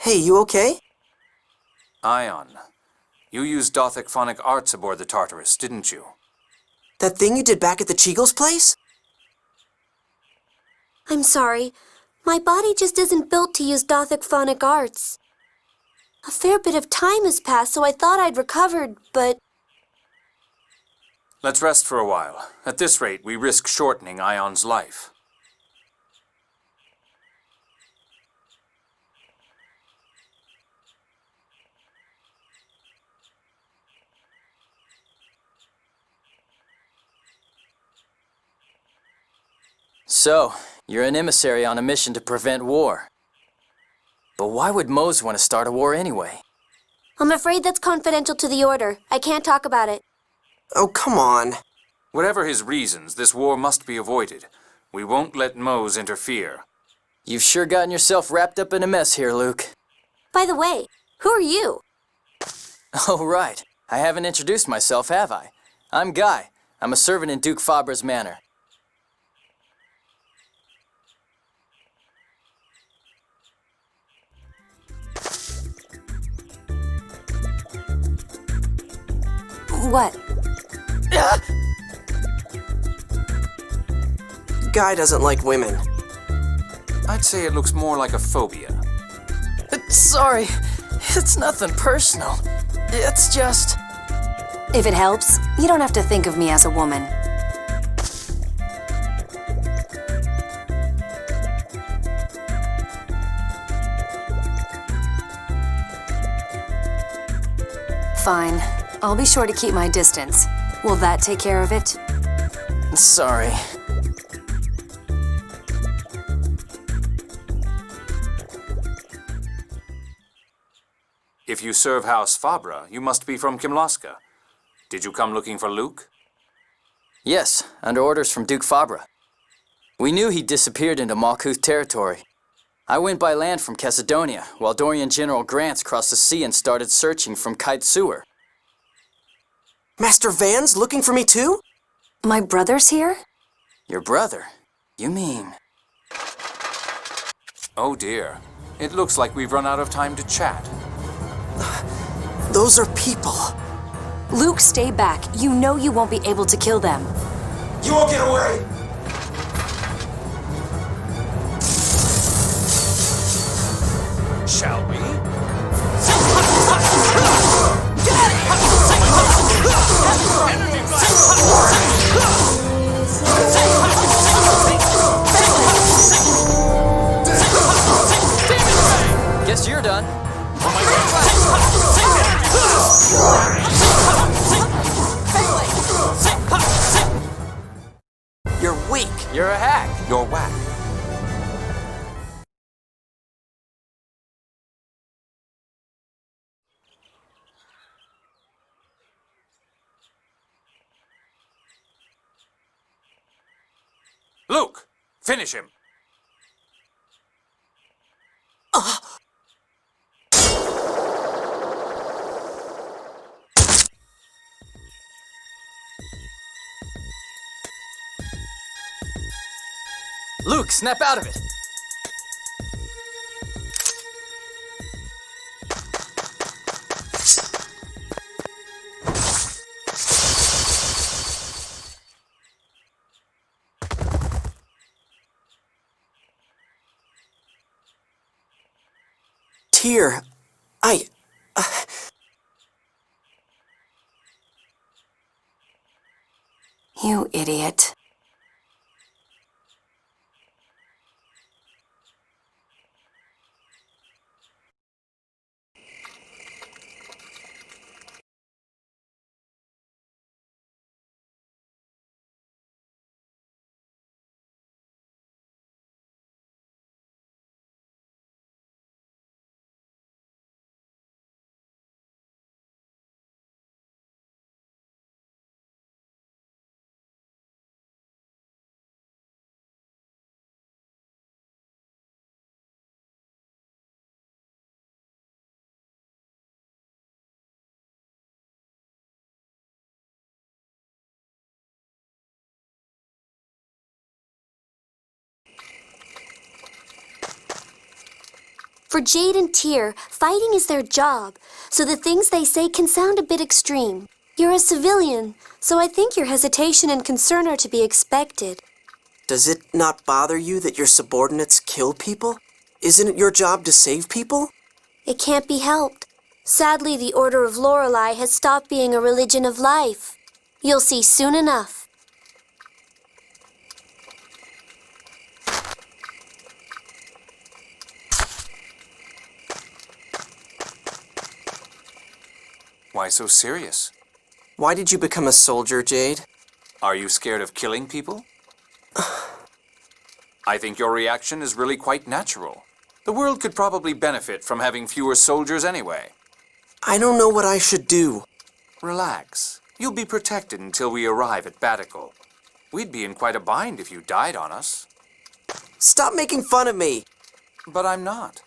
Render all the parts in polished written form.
Hey, you okay? Ion, you used Gothic phonic arts aboard the Tartarus, didn't you? That thing you did back at the Cheagle's place? I'm sorry. My body just isn't built to use Gothic phonic arts. A fair bit of time has passed, so I thought I'd recovered, but... Let's rest for a while. At this rate, we risk shortening Ion's life. So, you're an emissary on a mission to prevent war. But why would Mose want to start a war anyway? I'm afraid that's confidential to the Order. I can't talk about it. Oh, come on. Whatever his reasons, this war must be avoided. We won't let Mose interfere. You've sure gotten yourself wrapped up in a mess here, Luke. By the way, who are you? Oh, right. I haven't introduced myself, have I? I'm Guy. I'm a servant in Duke Fabra's manor. What? Guy doesn't like women. I'd say it looks more like a phobia. Sorry, it's nothing personal. It's just... If it helps, you don't have to think of me as a woman. Fine. I'll be sure to keep my distance. Will that take care of it? Sorry. If you serve House Fabra, you must be from Kimlaska. Did you come looking for Luke? Yes, under orders from Duke Fabra. We knew he disappeared into Malkuth territory. I went by land from Caledonia, while Dorian General Grants crossed the sea and started searching from Kite Sewer. Master Van's looking for me too? My brother's here? Your brother? You mean... Oh dear. It looks like we've run out of time to chat. Those are people. Luke, stay back. You know you won't be able to kill them. You won't get away! Shall we? Guess you're done. You're weak. You're a hack. You're whack. Luke, finish him. Luke, snap out of it. Tyr, You idiot. For Jade and Tyr, fighting is their job, so the things they say can sound a bit extreme. You're a civilian, so I think your hesitation and concern are to be expected. Does it not bother you that your subordinates kill people? Isn't it your job to save people? It can't be helped. Sadly, the Order of Lorelei has stopped being a religion of life. You'll see soon enough. Why so serious? Why did you become a soldier, Jade? Are you scared of killing people? I think your reaction is really quite natural. The world could probably benefit from having fewer soldiers anyway. I don't know what I should do. Relax. You'll be protected until we arrive at Batical. We'd be in quite a bind if you died on us. Stop making fun of me. But I'm not.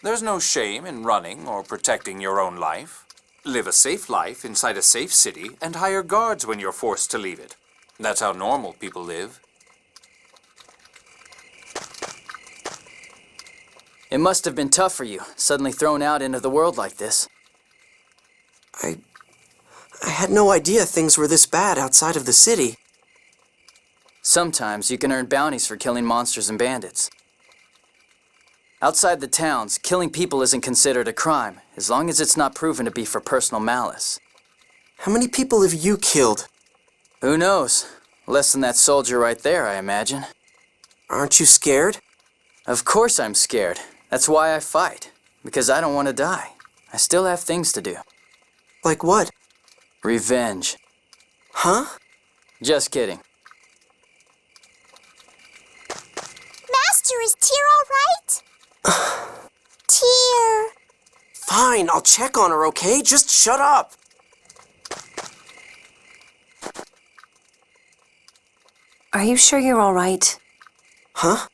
There's no shame in running or protecting your own life. Live a safe life inside a safe city and hire guards when you're forced to leave it. That's how normal people live. It must have been tough for you, suddenly thrown out into the world like this. I had no idea things were this bad outside of the city. Sometimes you can earn bounties for killing monsters and bandits. Outside the towns, killing people isn't considered a crime, as long as it's not proven to be for personal malice. How many people have you killed? Who knows? Less than that soldier right there, I imagine. Aren't you scared? Of course I'm scared. That's why I fight. Because I don't want to die. I still have things to do. Like what? Revenge. Huh? Just kidding. Master, is Tyr all right? Tyr. Fine, I'll check on her, okay? Just shut up. Are you sure you're all right? Huh?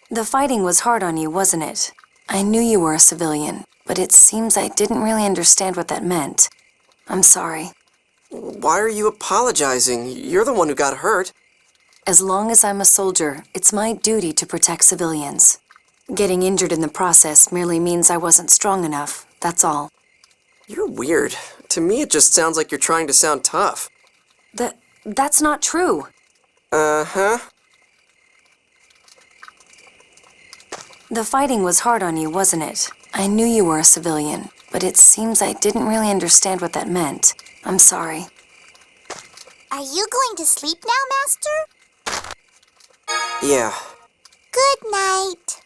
The fighting was hard on you, wasn't it? I knew you were a civilian, but it seems I didn't really understand what that meant. I'm sorry. Why are you apologizing? You're the one who got hurt. As long as I'm a soldier, it's my duty to protect civilians. Getting injured in the process merely means I wasn't strong enough, that's all. You're weird. To me, it just sounds like you're trying to sound tough. That's not true. Uh-huh. The fighting was hard on you, wasn't it? I knew you were a civilian, but it seems I didn't really understand what that meant. I'm sorry. Are you going to sleep now, Master? Yeah. Good night.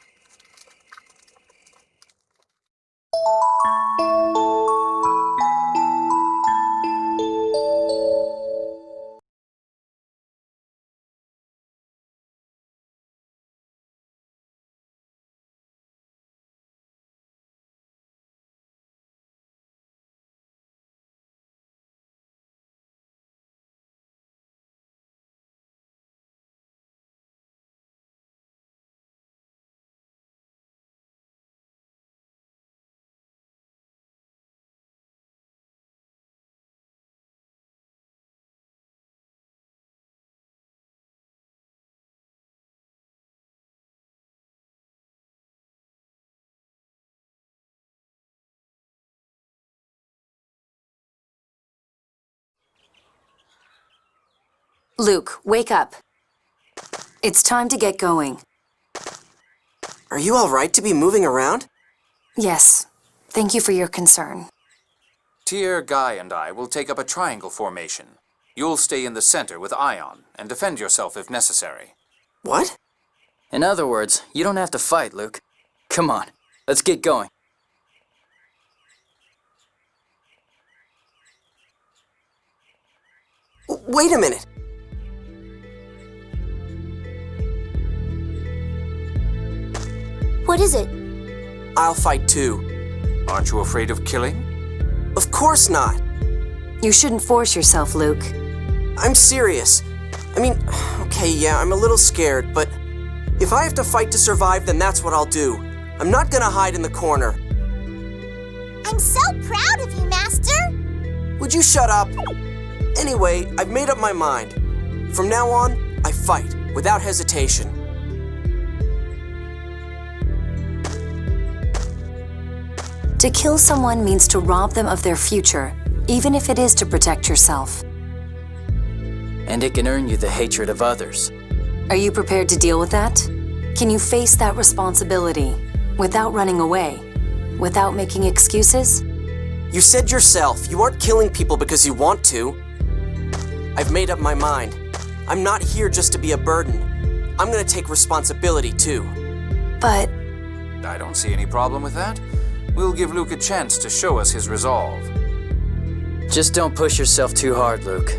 Luke, wake up. It's time to get going. Are you all right to be moving around? Yes. Thank you for your concern. Tyr, Guy, and I will take up a triangle formation. You'll stay in the center with Ion and defend yourself if necessary. What? In other words, you don't have to fight, Luke. Come on, let's get going. Wait a minute. What is it? I'll fight too. Aren't you afraid of killing? Of course not. You shouldn't force yourself, Luke. I'm serious. I mean, okay, yeah, I'm a little scared, but if I have to fight to survive, then that's what I'll do. I'm not gonna hide in the corner. I'm so proud of you, Master. Would you shut up? Anyway, I've made up my mind. From now on, I fight, without hesitation. To kill someone means to rob them of their future, even if it is to protect yourself. And it can earn you the hatred of others. Are you prepared to deal with that? Can you face that responsibility without running away, without making excuses? You said yourself, you aren't killing people because you want to. I've made up my mind. I'm not here just to be a burden. I'm gonna take responsibility too. But I don't see any problem with that. We'll give Luke a chance to show us his resolve. Just don't push yourself too hard, Luke.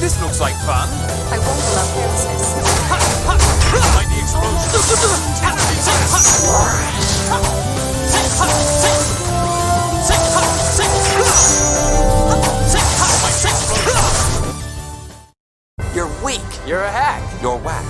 This looks like fun. I won't allow carelessness. Mighty explosion. You're weak. You're a hack. You're whack.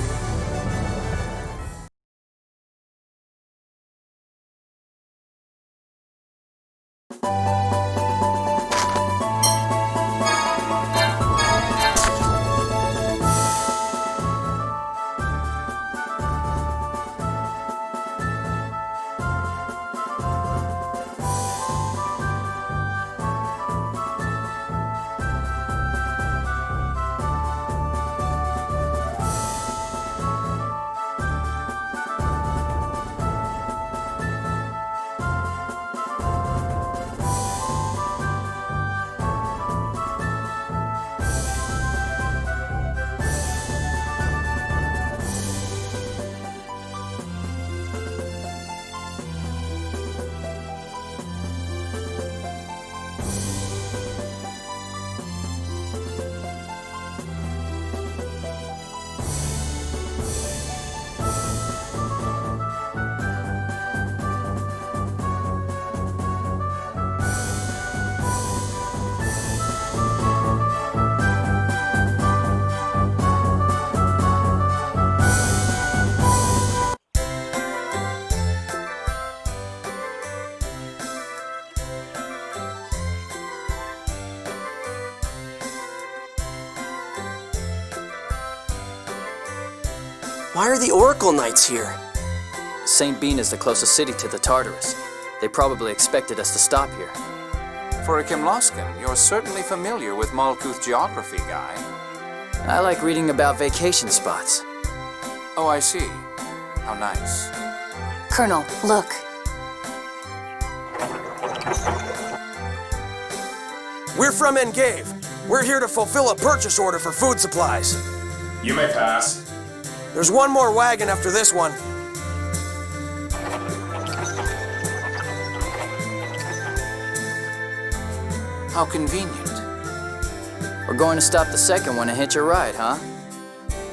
Why are the Oracle Knights here? St. Bean is the closest city to the Tartarus. They probably expected us to stop here. For a Kimloskan, you're certainly familiar with Malkuth geography, Guy. I like reading about vacation spots. Oh, I see. How nice. Colonel, look. We're from Engave. We're here to fulfill a purchase order for food supplies. You may pass. There's one more wagon after this one. How convenient. We're going to stop the second one and hitch a ride, huh?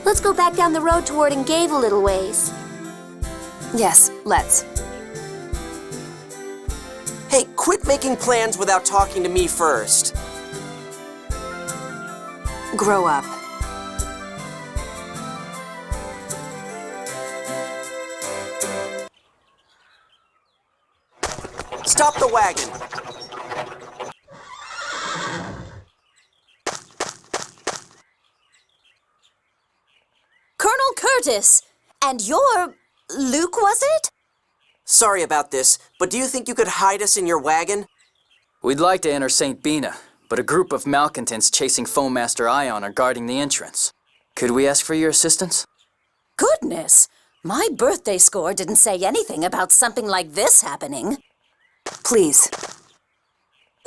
Let's go back down the road toward Engave a little ways. Yes, let's. Hey, quit making plans without talking to me first. Grow up. Stop the wagon. Colonel Curtis! And you're... Luke, was it? Sorry about this, but do you think you could hide us in your wagon? We'd like to enter St. Bina, but a group of malcontents chasing Foamaster Ion are guarding the entrance. Could we ask for your assistance? Goodness! My birthday score didn't say anything about something like this happening. Please.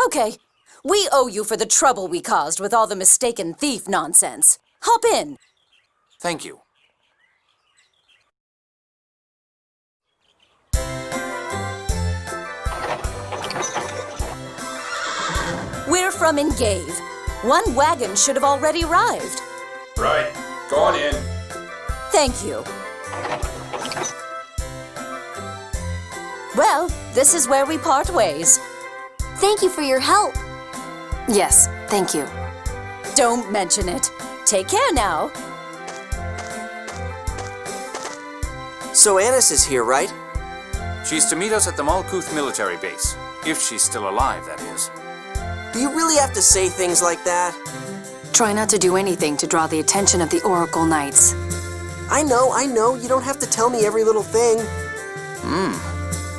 Okay, we owe you for the trouble we caused with all the mistaken thief nonsense. Hop in. Thank you. We're from Engave. One wagon should have already arrived. Right. Go on in. Thank you. Well, this is where we part ways. Thank you for your help. Yes, thank you. Don't mention it. Take care now. So Annis is here, right? She's to meet us at the Malkuth military base. If she's still alive, that is. Do you really have to say things like that? Try not to do anything to draw the attention of the Oracle Knights. I know. You don't have to tell me every little thing.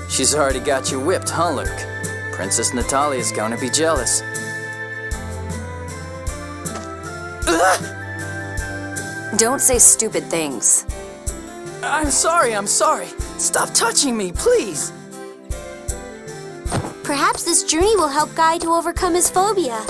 She's already got you whipped, huh, Luke? Princess Natalia's gonna be jealous. Don't say stupid things. I'm sorry. Stop touching me, please. Perhaps this journey will help Guy to overcome his phobia.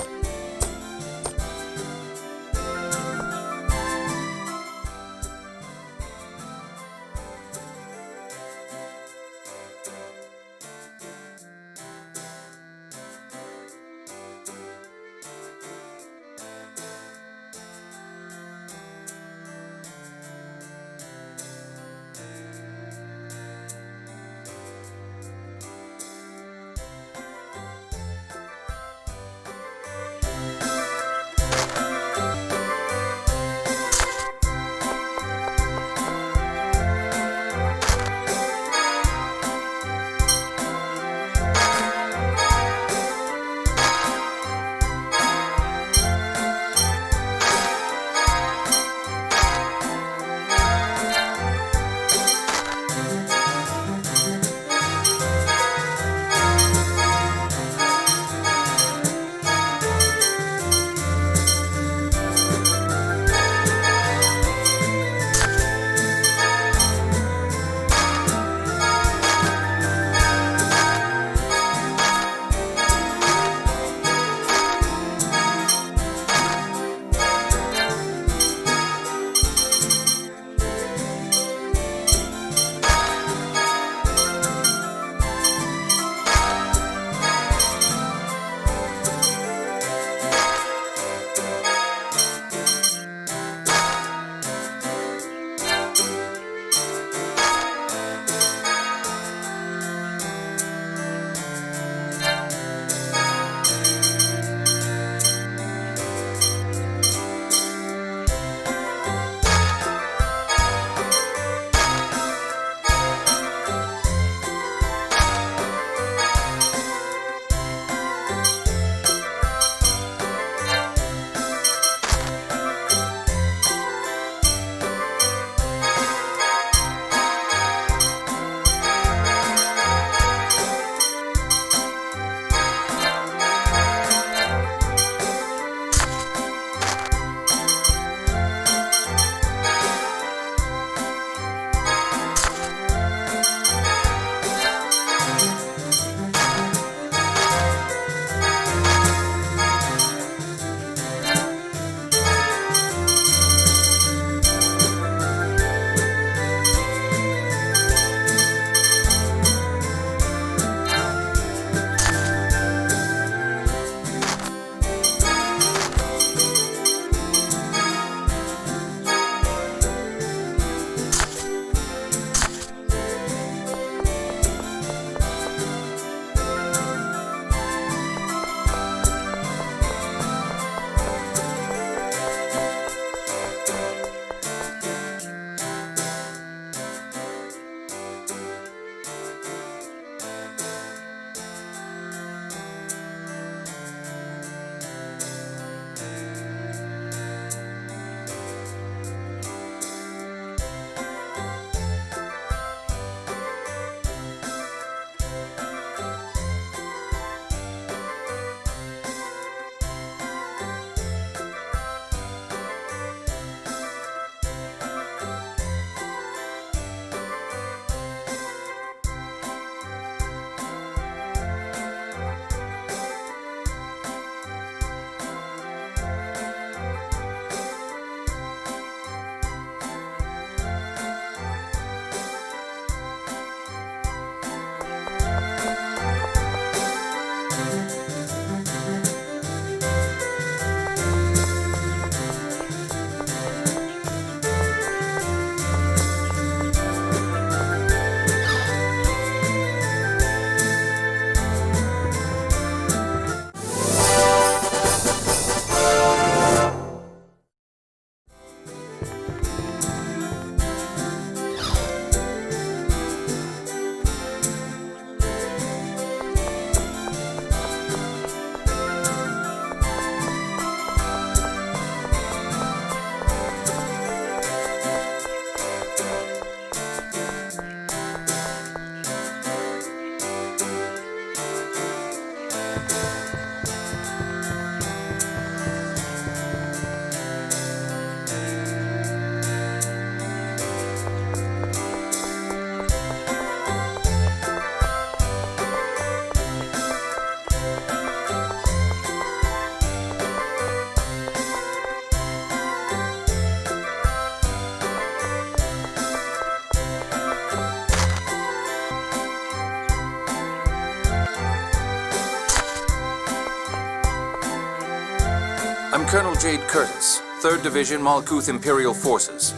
I'm Colonel Jade Curtis, 3rd Division Malkuth Imperial Forces.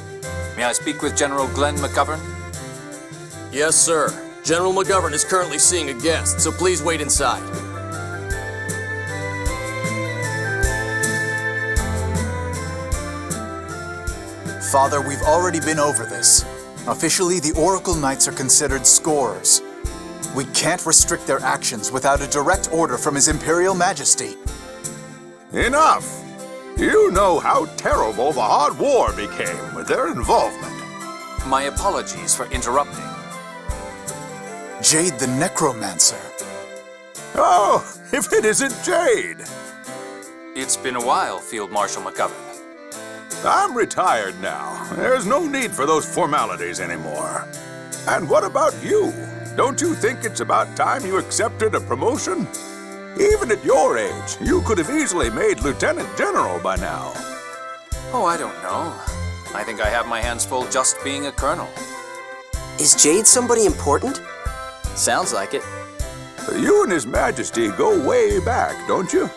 May I speak with General Glenn McGovern? Yes, sir. General McGovern is currently seeing a guest, so please wait inside. Father, we've already been over this. Officially, the Oracle Knights are considered scorers. We can't restrict their actions without a direct order from His Imperial Majesty. Enough! You know how terrible the hard war became with their involvement. My apologies for interrupting. Jade the Necromancer. Oh, if it isn't Jade! It's been a while, Field Marshal McGovern. I'm retired now. There's no need for those formalities anymore. And what about you? Don't you think it's about time you accepted a promotion? Even at your age, you could have easily made Lieutenant General by now. Oh, I don't know. I think I have my hands full just being a colonel. Is Jade somebody important? Sounds like it. You and His Majesty go way back, don't you?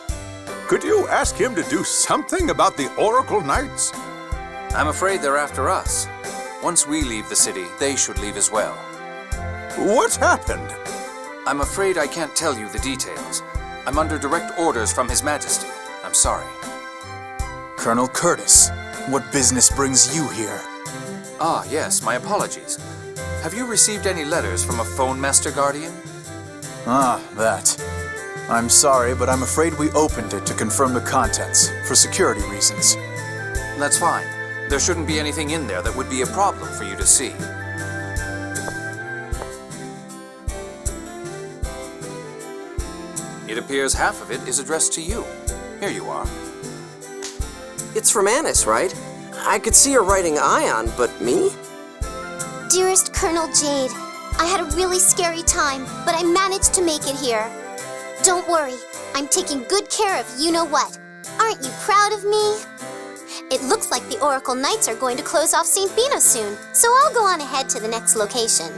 Could you ask him to do something about the Oracle Knights? I'm afraid they're after us. Once we leave the city, they should leave as well. What's happened? I'm afraid I can't tell you the details. I'm under direct orders from His Majesty. I'm sorry. Colonel Curtis, what business brings you here? Ah, yes, my apologies. Have you received any letters from a Phone Master Guardian? Ah, that. I'm sorry, but I'm afraid we opened it to confirm the contents, for security reasons. That's fine. There shouldn't be anything in there that would be a problem for you to see. It appears half of it is addressed to you. Here you are. It's from Annis, right? I could see her writing Ion, but me? Dearest Colonel Jade, I had a really scary time, but I managed to make it here. Don't worry, I'm taking good care of you-know-what. Aren't you proud of me? It looks like the Oracle Knights are going to close off St. Bino soon, so I'll go on ahead to the next location.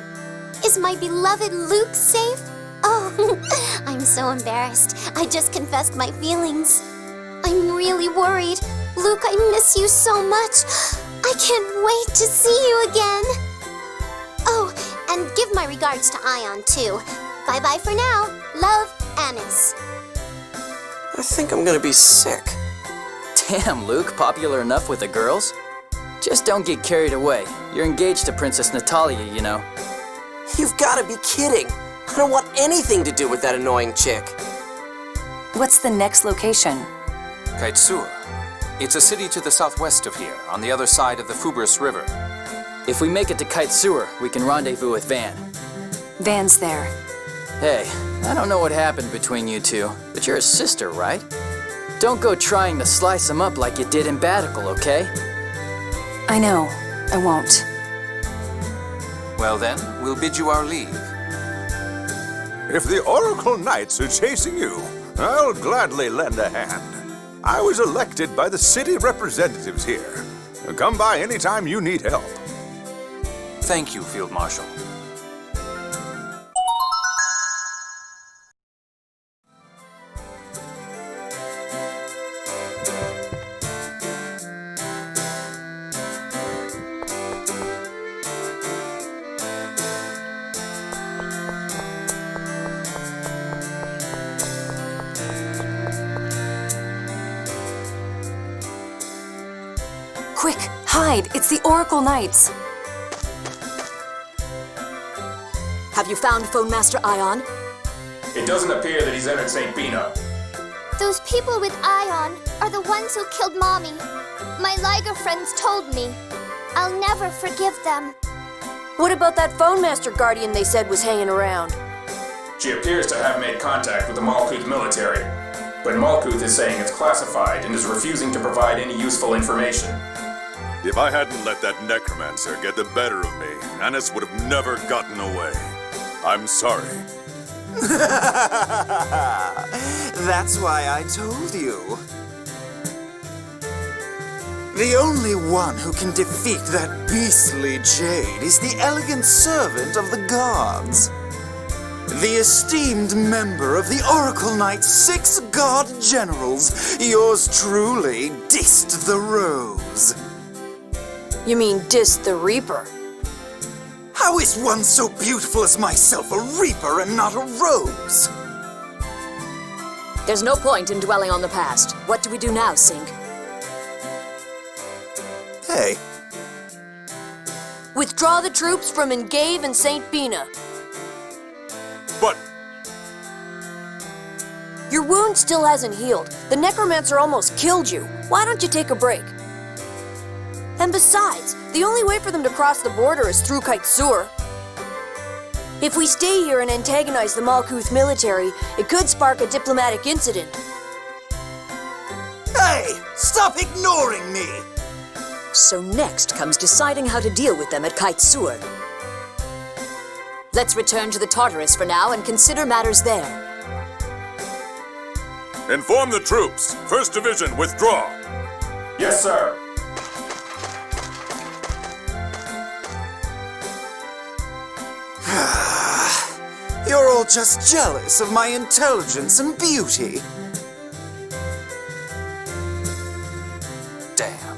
Is my beloved Luke safe? Oh, I'm so embarrassed. I just confessed my feelings. I'm really worried. Luke, I miss you so much. I can't wait to see you again. Oh, and give my regards to Ion, too. Bye-bye for now. Love, Annis. I think I'm gonna be sick. Damn, Luke, popular enough with the girls? Just don't get carried away. You're engaged to Princess Natalia, you know. You've gotta be kidding. I don't want anything to do with that annoying chick. What's the next location? Kaitsur. It's a city to the southwest of here, on the other side of the Fubris River. If we make it to Kaitsur, we can rendezvous with Van. Van's there. Hey, I don't know what happened between you two, but you're a sister, right? Don't go trying to slice him up like you did in Batical, okay? I know. I won't. Well then, we'll bid you our leave. If the Oracle Knights are chasing you, I'll gladly lend a hand. I was elected by the city representatives here. Come by anytime you need help. Thank you, Field Marshal. Quick, hide! It's the Oracle Knights! Have you found Phone Master Ion? It doesn't appear that he's entered St. Bino. Those people with Ion are the ones who killed Mommy. My Liger friends told me. I'll never forgive them. What about that Phone Master Guardian they said was hanging around? She appears to have made contact with the Malkuth military, but Malkuth is saying it's classified and is refusing to provide any useful information. If I hadn't let that necromancer get the better of me, Annis would have never gotten away. I'm sorry. That's why I told you. The only one who can defeat that beastly Jade is the elegant servant of the gods. the esteemed member of the Oracle Knight's 6 God Generals, yours truly, Dist the Rose. You mean Dist the Reaper? How is one so beautiful as myself a Reaper and not a Rose? There's no point in dwelling on the past. What do we do now, Sink? Hey. Withdraw the troops from Engave and St. Bina. But Your wound still hasn't healed. The necromancer almost killed you. Why don't you take a break? And besides, the only way for them to cross the border is through Kaitsur. If we stay here and antagonize the Malkuth military, it could spark a diplomatic incident. Hey! Stop ignoring me! So next comes deciding how to deal with them at Kaitsur. Let's return to the Tartarus for now and consider matters there. inform the troops. 1st Division, withdraw. Yes, sir. You're all just jealous of my intelligence and beauty. Damn.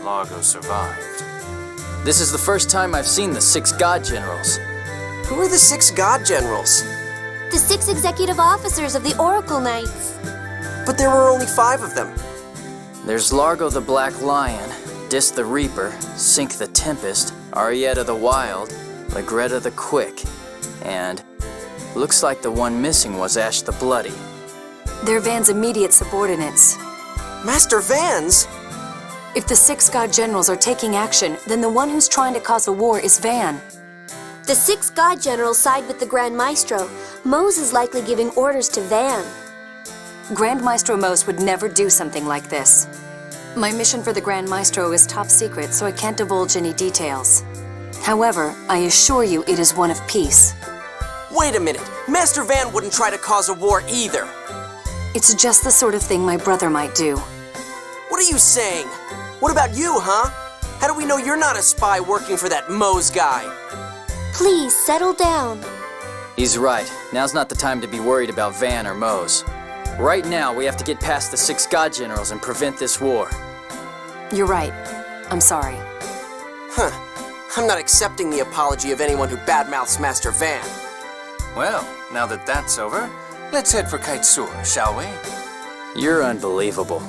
Largo survived. This is the first time I've seen the 6 God Generals. Who are the 6 God Generals? The 6 executive officers of the Oracle Knights. But there were only 5 of them. There's Largo the Black Lion, Dist the Reaper, Sink the Tempest, Arietta the Wild, Lagretta the Quick, and looks like the one missing was Ash the Bloody. They're Van's immediate subordinates. Master Vans? If the 6 God Generals are taking action, then the one who's trying to cause a war is Van. The 6 God Generals side with the Grand Maestro. Mose is likely giving orders to Van. Grand Maestro Mose would never do something like this. My mission for the Grand Maestro is top secret, so I can't divulge any details. However, I assure you it is one of peace. Wait a minute. Master Van wouldn't try to cause a war either. It's just the sort of thing my brother might do. What are you saying? What about you, huh? How do we know you're not a spy working for that Mose guy? Please, settle down. He's right. Now's not the time to be worried about Van or Mose. Right now, we have to get past the 6 God Generals and prevent this war. You're right. I'm sorry. Huh. I'm not accepting the apology of anyone who badmouths Master Van. Well, now that that's over, let's head for Kaitsur, shall we? You're unbelievable.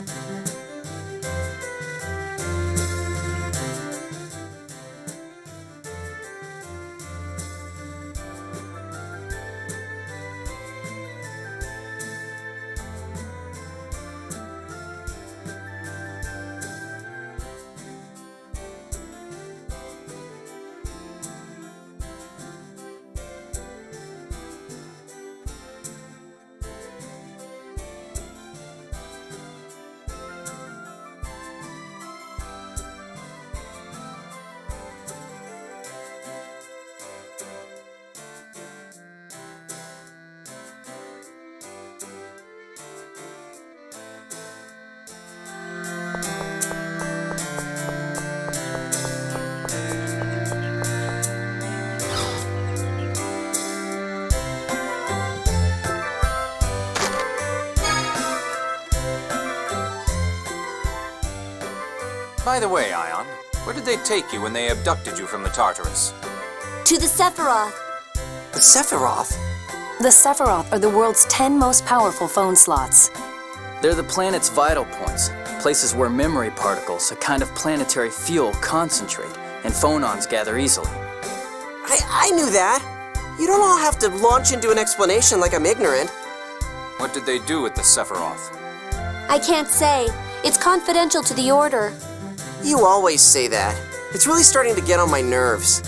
By the way, Ion, where did they take you when they abducted you from the Tartarus? To the Sephiroth. The Sephiroth? The Sephiroth are the world's 10 most powerful phone slots. They're the planet's vital points, places where memory particles, a kind of planetary fuel, concentrate, and phonons gather easily. I knew that. You don't all have to launch into an explanation like I'm ignorant. What did they do with the Sephiroth? I can't say. It's confidential to the Order. You always say that. It's really starting to get on my nerves.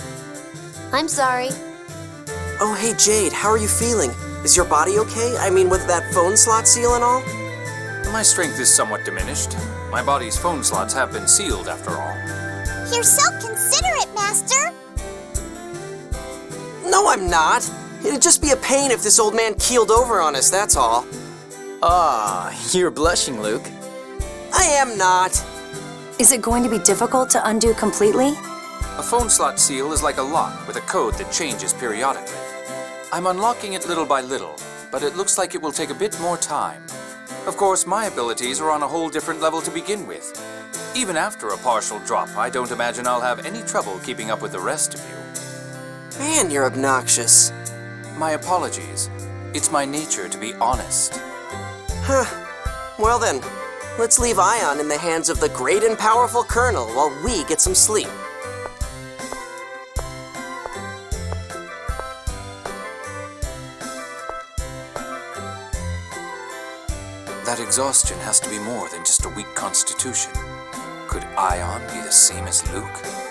I'm sorry. Oh, hey, Jade, how are you feeling? Is your body okay? I mean, with that phone slot seal and all? My strength is somewhat diminished. My body's phone slots have been sealed, after all. You're so considerate, Master. No, I'm not. It'd just be a pain if this old man keeled over on us, that's all. Ah, you're blushing, Luke. I am not. Is it going to be difficult to undo completely? A phone slot seal is like a lock with a code that changes periodically. I'm unlocking it little by little, but it looks like it will take a bit more time. Of course, my abilities are on a whole different level to begin with. Even after a partial drop, I don't imagine I'll have any trouble keeping up with the rest of you. Man, you're obnoxious. My apologies. It's my nature to be honest. Huh. Well then, let's leave Ion in the hands of the great and powerful Colonel while we get some sleep. That exhaustion has to be more than just a weak constitution. Could Ion be the same as Luke?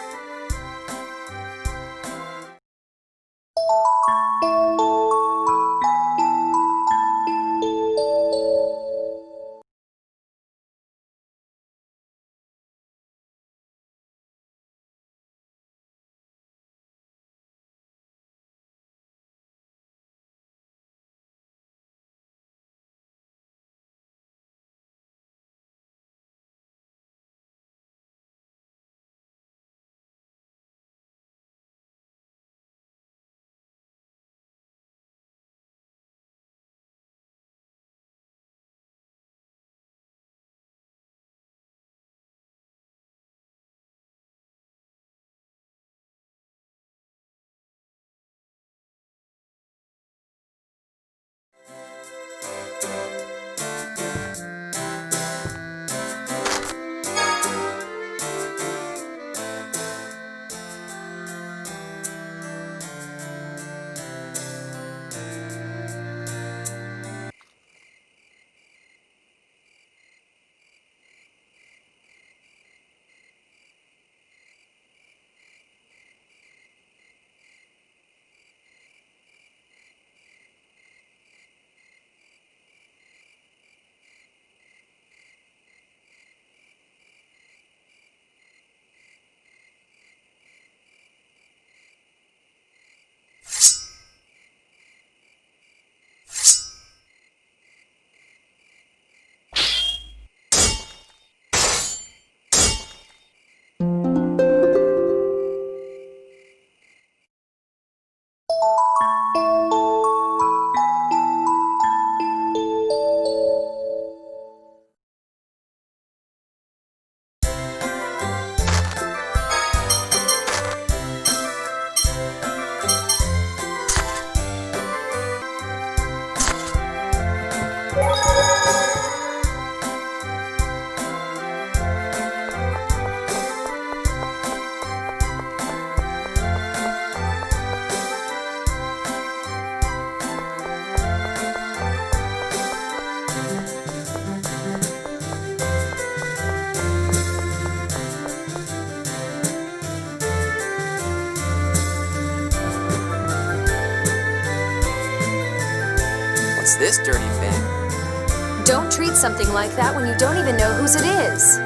What's this dirty thing? Don't treat something like that when you don't even know whose it is.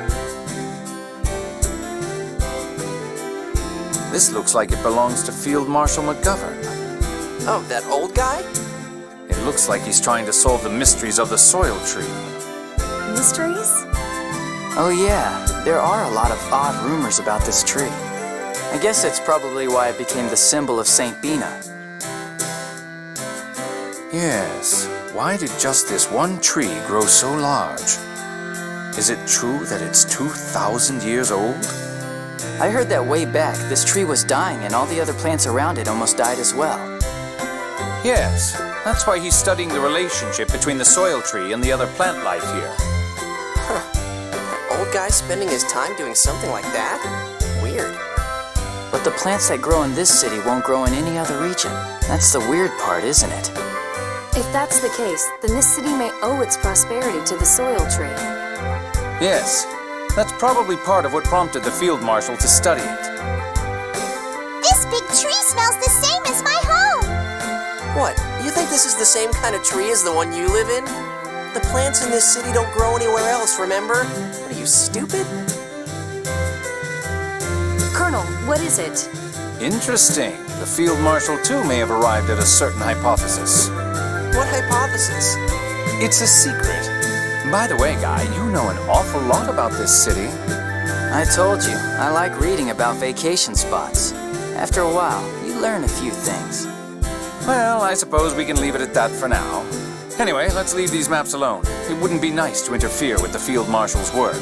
This looks like it belongs to Field Marshal McGovern. Oh, that old guy? It looks like he's trying to solve the mysteries of the soil tree. Mysteries? Oh yeah, there are a lot of odd rumors about this tree. I guess that's probably why it became the symbol of St. Bina. Yes, why did just this one tree grow so large? Is it true that it's 2,000 years old? I heard that way back, this tree was dying and all the other plants around it almost died as well. Yes, that's why he's studying the relationship between the soil tree and the other plant life here. That old guy spending his time doing something like that? Weird. But the plants that grow in this city won't grow in any other region. That's the weird part, isn't it? If that's the case, then this city may owe its prosperity to the soil tree. Yes, that's probably part of what prompted the Field Marshal to study it. This big tree smells the same as my home! What, you think this is the same kind of tree as the one you live in? The plants in this city don't grow anywhere else, remember? What are you, stupid? Colonel, what is it? Interesting. The Field Marshal too may have arrived at a certain hypothesis. What hypothesis? It's a secret. By the way, Guy, you know an awful lot about this city. I told you, I like reading about vacation spots. After a while, you learn a few things. Well, I suppose we can leave it at that for now. Anyway, let's leave these maps alone. It wouldn't be nice to interfere with the Field Marshal's work.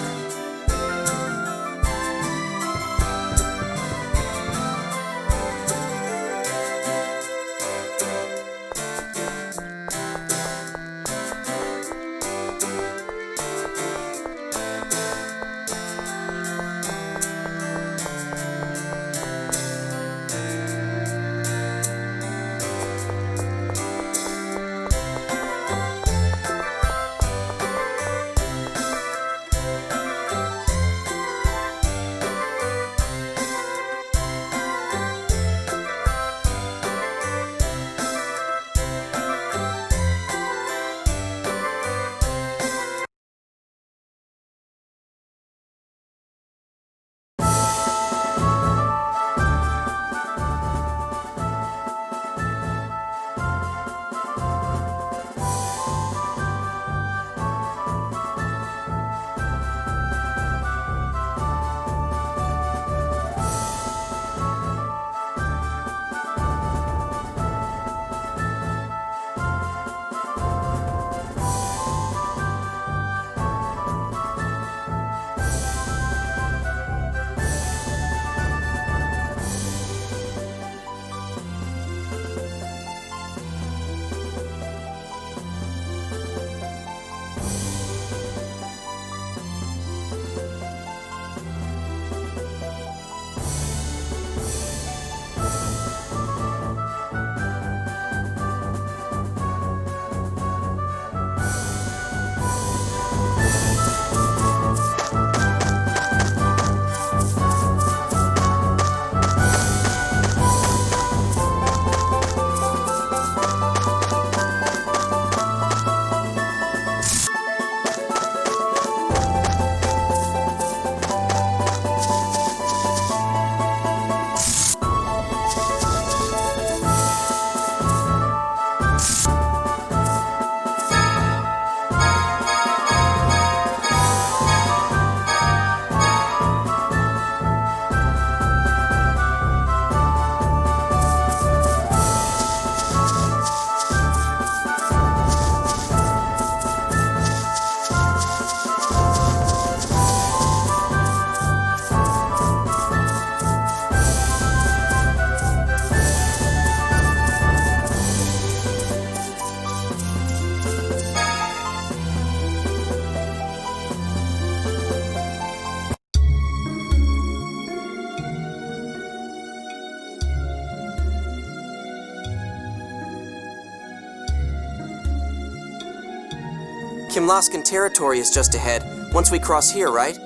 Kimlaskan territory is just ahead, once we cross here, right?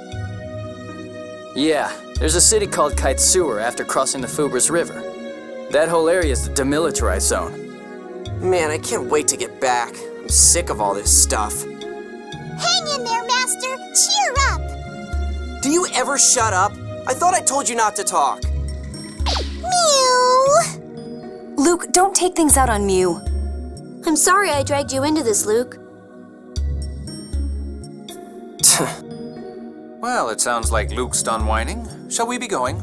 Yeah, there's a city called Kaitsur after crossing the Fubris River. That whole area is the demilitarized zone. Man, I can't wait to get back. I'm sick of all this stuff. Hang in there, Master! Cheer up! Do you ever shut up? I thought I told you not to talk. Mew! Luke, don't take things out on Mew. I'm sorry I dragged you into this, Luke. Well, it sounds like Luke's done whining. Shall we be going?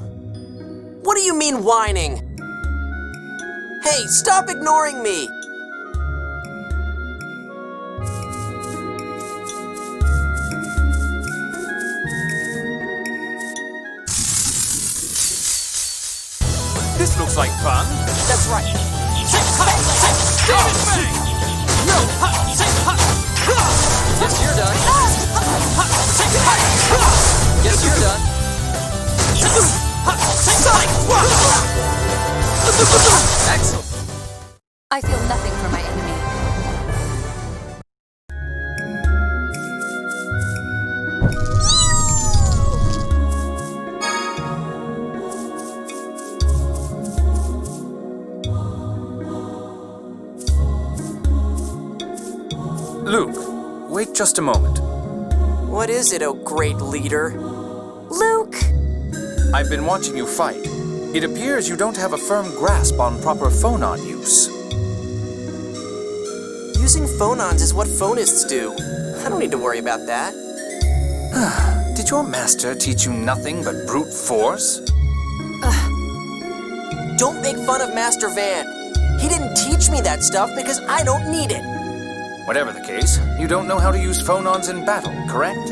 What do you mean whining? Hey, stop ignoring me! This looks like fun. That's right. Guess you're done. Guess you're done. Excellent. I feel nothing for my enemy. Luke, wait just a moment. What is it, oh great leader? Luke! I've been watching you fight. It appears you don't have a firm grasp on proper phonon use. Using phonons is what phonists do. I don't need to worry about that. Did your master teach you nothing but brute force? Don't make fun of Master Van. He didn't teach me that stuff because I don't need it. Whatever the case, you don't know how to use phonons in battle, correct?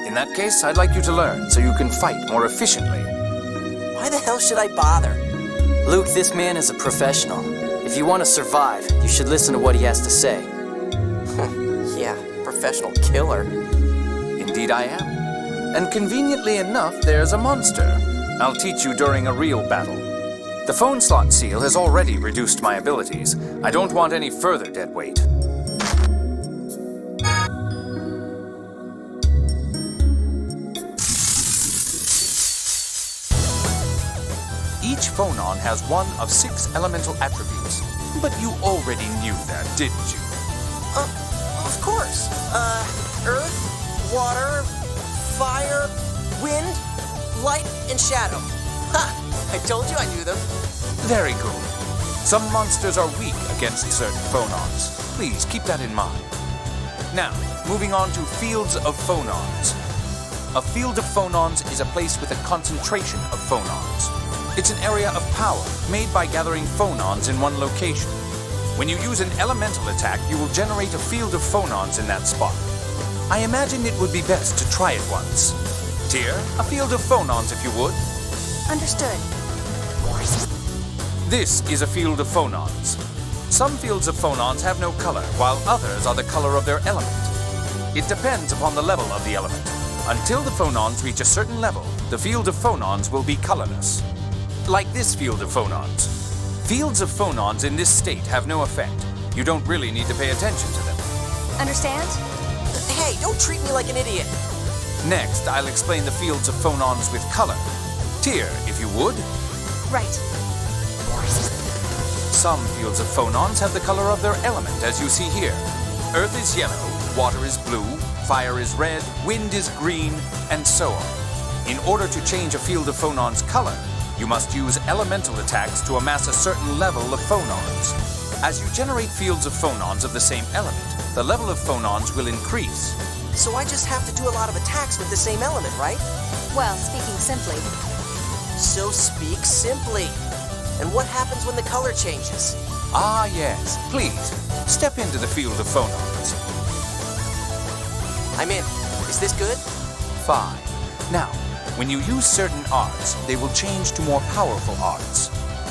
In that case, I'd like you to learn so you can fight more efficiently. Why the hell should I bother? Luke, this man is a professional. If you want to survive, you should listen to what he has to say. Yeah, professional killer. Indeed I am. And conveniently enough, there's a monster. I'll teach you during a real battle. The phone slot seal has already reduced my abilities. I don't want any further dead weight. Each phonon has one of 6 elemental attributes. But you already knew that, didn't you? Of course. Earth, water, fire, wind, light, and shadow. Ha! I told you I knew them. Very good. Some monsters are weak against certain phonons. Please keep that in mind. Now, moving on to fields of phonons. A field of phonons is a place with a concentration of phonons. It's an area of power made by gathering phonons in one location. When you use an elemental attack, you will generate a field of phonons in that spot. I imagine it would be best to try it once. Tyr, a field of phonons if you would. Understood. This is a field of phonons. Some fields of phonons have no color, while others are the color of their element. It depends upon the level of the element. Until the phonons reach a certain level, the field of phonons will be colorless. Like this field of phonons. Fields of phonons in this state have no effect. You don't really need to pay attention to them. Understand? Hey, don't treat me like an idiot. Next, I'll explain the fields of phonons with color. Tyr, if you would. Right. Some fields of phonons have the color of their element, as you see here. Earth is yellow, water is blue, fire is red, wind is green, and so on. In order to change a field of phonons' color, you must use elemental attacks to amass a certain level of phonons. As you generate fields of phonons of the same element, the level of phonons will increase. So I just have to do a lot of attacks with the same element, right? Well, speaking simply. So speak simply. And what happens when the color changes? Ah, yes. Please, step into the field of phonons. I'm in. Is this good? Fine. Now, when you use certain arts, they will change to more powerful arts.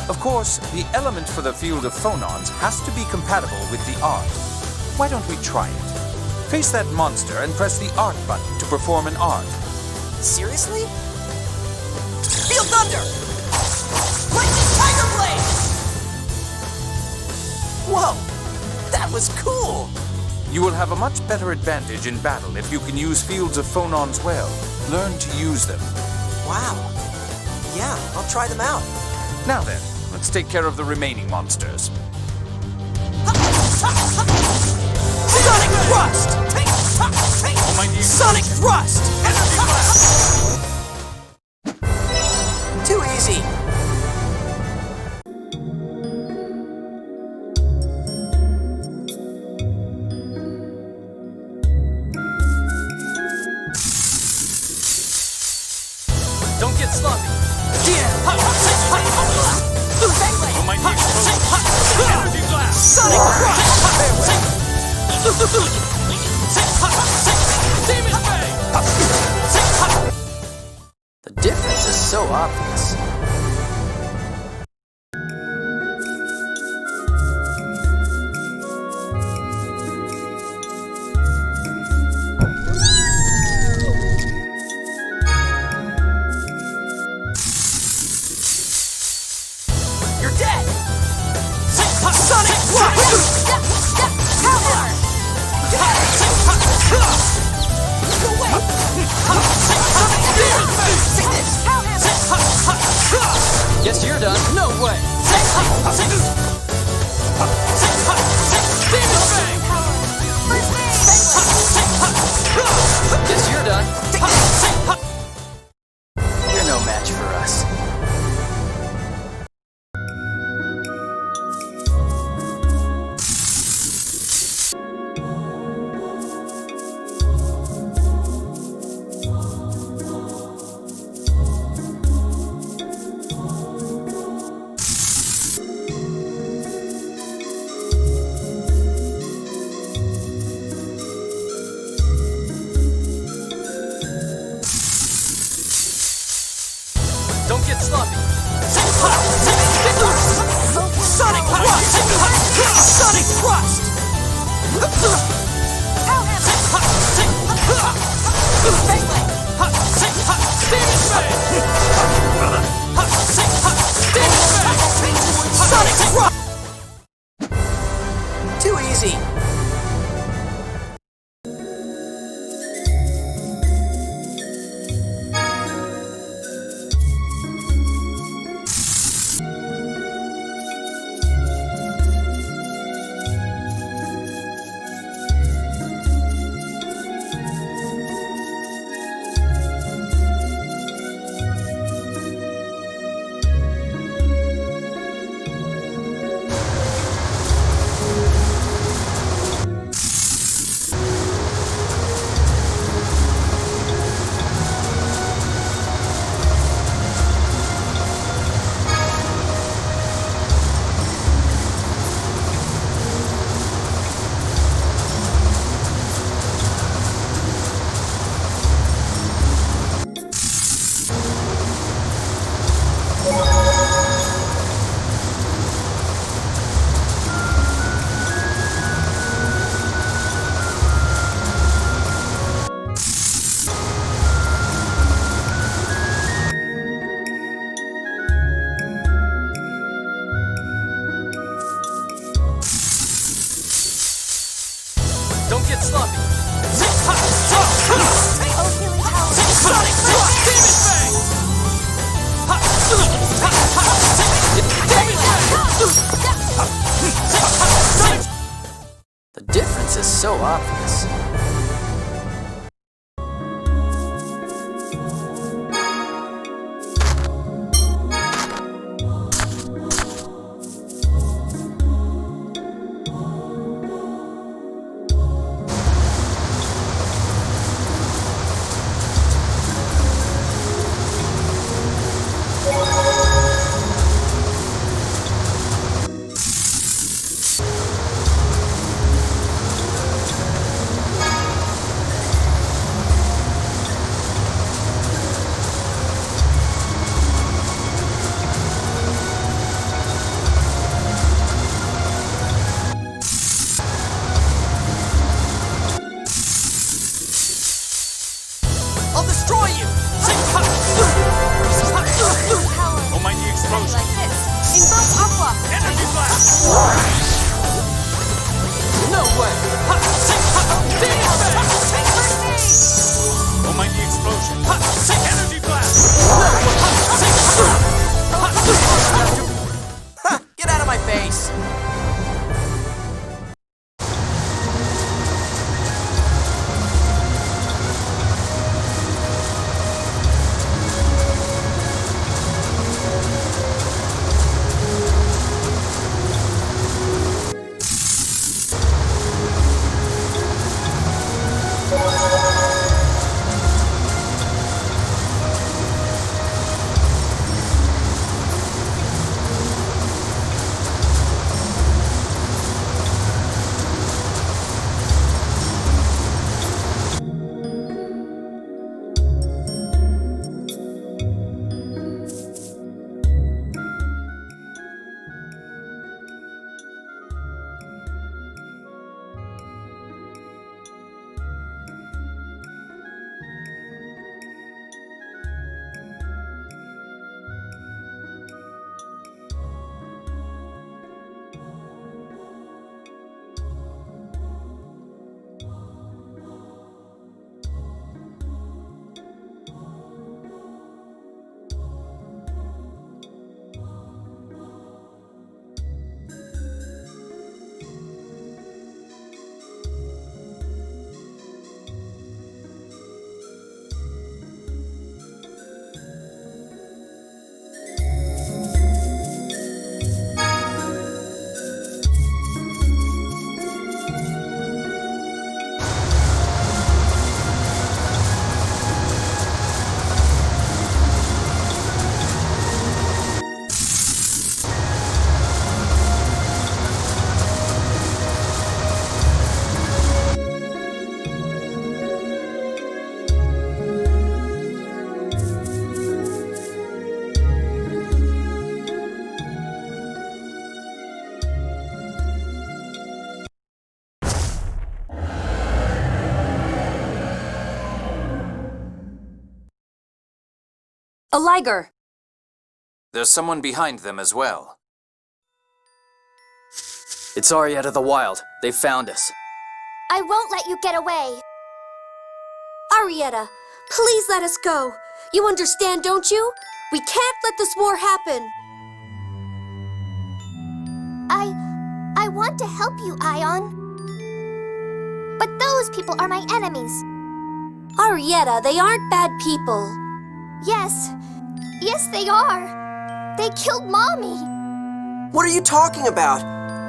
Of course, the element for the field of phonons has to be compatible with the art. Why don't we try it? Face that monster and press the art button to perform an art. Seriously? Feel thunder! Lightning Tiger Blade! Whoa! That was cool! You will have a much better advantage in battle if you can use fields of phonons well. Learn to use them. Wow. Yeah, I'll try them out. Now then, let's take care of the remaining monsters. Sonic Thrust! Sonic Thrust! Too easy. Don't get sloppy. Energy Blast! Sonic Thrust! The difference is so obvious. You're dead! Sonic Thrust! Power! No way! Guess you're done. No way. Guess you're done. You're no match for us. easy! Don't get sloppy. The difference is so obvious. I'll destroy you! Almighty explosion! Like this. Invoke Aqua. Energy blast! No way! Almighty explosion! Energy blast! Get out of my face! A liger. There's someone behind them as well. It's Arietta the Wild. They found us. I won't let you get away. Arietta, please let us go. You understand, don't you? We can't let this war happen. I want to help you, Ion. But those people are my enemies. Arietta, they aren't bad people. Yes, they are. They killed Mommy. What are you talking about?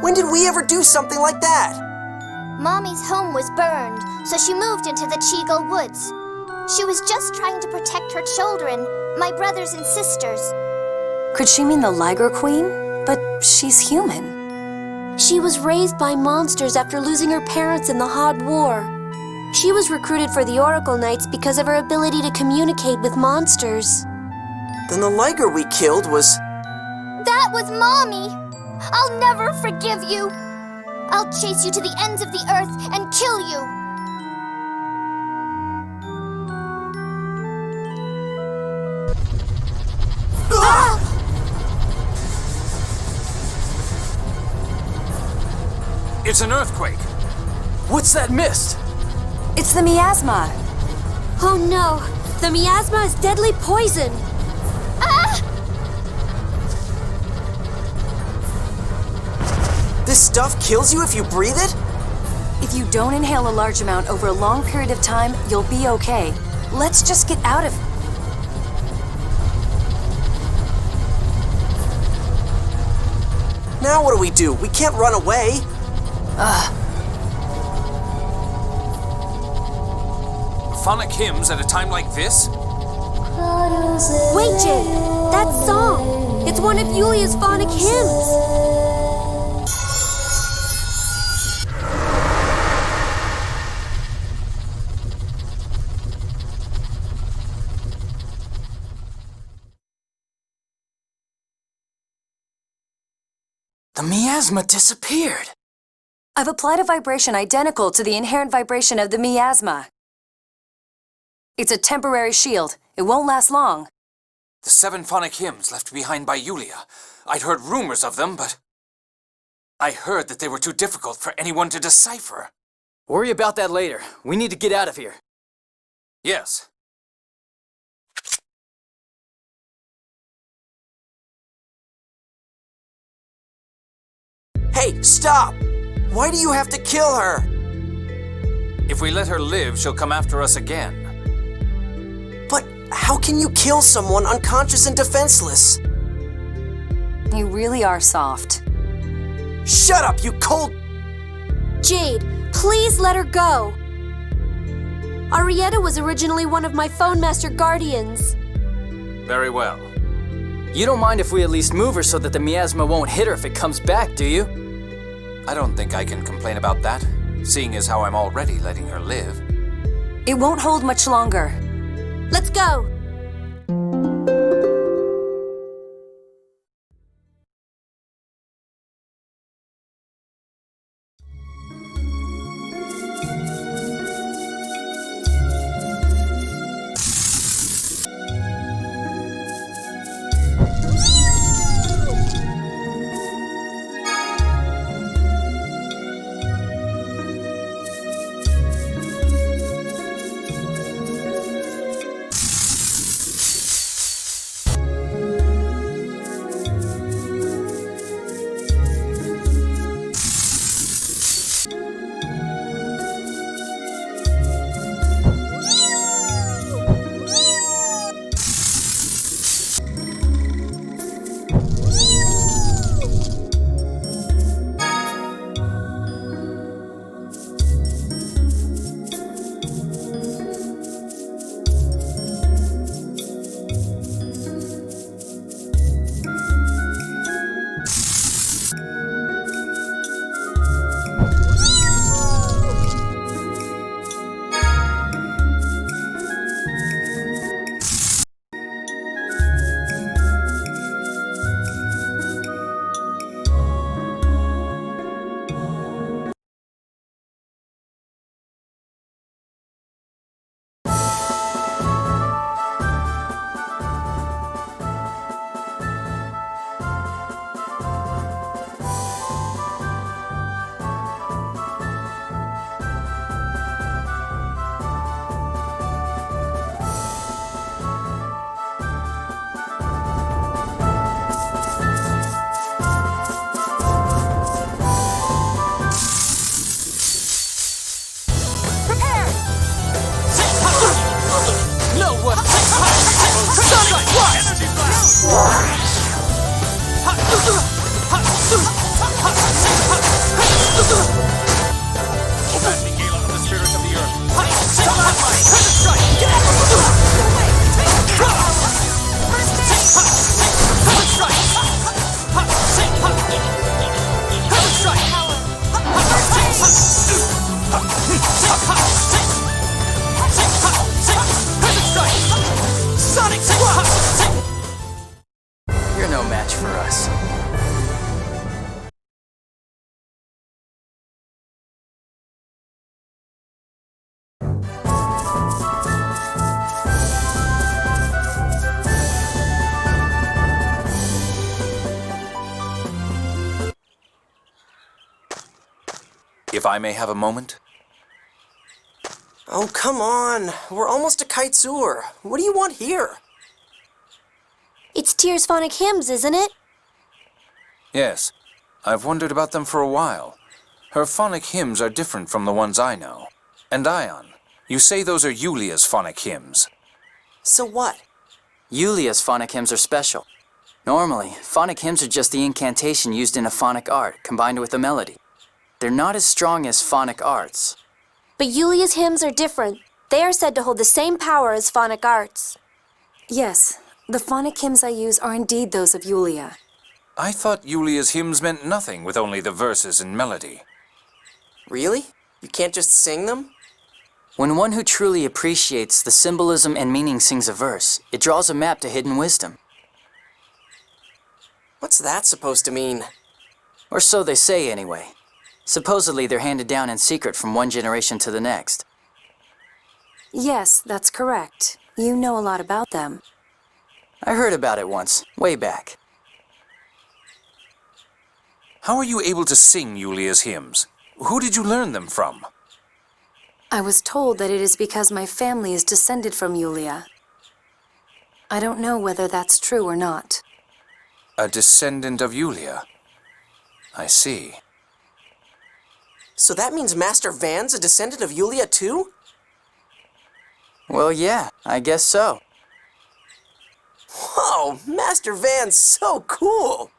When did we ever do something like that? Mommy's home was burned, so she moved into the Chigo Woods. She was just trying to protect her children, my brothers and sisters. Could she mean the Liger Queen? But she's human. She was raised by monsters after losing her parents in the Hod War. She was recruited for the Oracle Knights because of her ability to communicate with monsters. Then the Liger we killed was... That was Mommy! I'll never forgive you! I'll chase you to the ends of the earth and kill you! Ah! It's an earthquake. What's that mist? It's the Miasma. Oh no! The miasma is deadly poison! Ah! This stuff kills you if you breathe it? If you don't inhale a large amount over a long period of time, you'll be okay. Let's just get out of... Now what do? We can't run away. Phonic hymns at a time like this? Wait, Jade! That song! It's one of Yulia's phonic hymns! The miasma disappeared. I've applied a vibration identical to the inherent vibration of the miasma. It's a temporary shield. It won't last long. The 7 phonic hymns left behind by Yulia. I'd heard rumors of them, but... I heard that they were too difficult for anyone to decipher. Worry about that later. We need to get out of here. Yes. Hey, stop! Why do you have to kill her? If we let her live, she'll come after us again. But how can you kill someone unconscious and defenseless? You really are soft. Shut up, you cold... Jade, please let her go! Arietta was originally one of my Phone Master Guardians. Very well. You don't mind if we at least move her so that the miasma won't hit her if it comes back, do you? I don't think I can complain about that, seeing as how I'm already letting her live. It won't hold much longer. Let's go! If I may have a moment? Oh, come on. We're almost to Kaitsur. What do you want here? It's Tyr's phonic hymns, isn't it? Yes. I've wondered about them for a while. Her phonic hymns are different from the ones I know. And Ion, you say those are Yulia's phonic hymns. So what? Yulia's phonic hymns are special. Normally, phonic hymns are just the incantation used in a phonic art, combined with a melody. They're not as strong as phonic arts. But Yulia's hymns are different. They are said to hold the same power as phonic arts. Yes, the phonic hymns I use are indeed those of Yulia. I thought Yulia's hymns meant nothing with only the verses and melody. Really? You can't just sing them? When one who truly appreciates the symbolism and meaning sings a verse, it draws a map to hidden wisdom. What's that supposed to mean? Or so they say, anyway. Supposedly, they're handed down in secret from one generation to the next. Yes, that's correct. You know a lot about them. I heard about it once, way back. How are you able to sing Yulia's hymns? Who did you learn them from? I was told that it is because my family is descended from Yulia. I don't know whether that's true or not. A descendant of Yulia. I see. So that means Master Van's a descendant of Yulia too? Well, yeah, I guess so. Whoa, Master Van's so cool!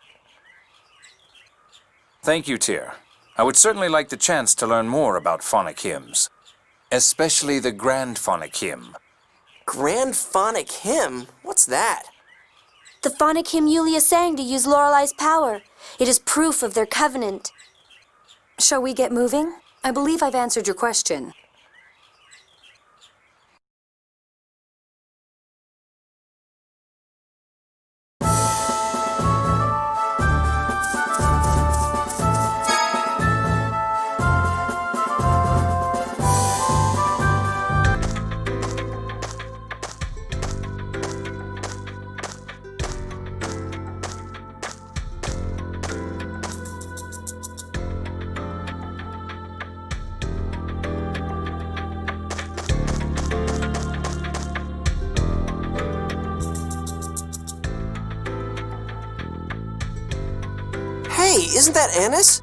Thank you, Tyr. I would certainly like the chance to learn more about phonic hymns. Especially the Grand Phonic Hymn. Grand Phonic Hymn? What's that? The phonic hymn Yulia sang to use Lorelei's power. It is proof of their covenant. Shall we get moving? I believe I've answered your question. Hey, isn't that Annis?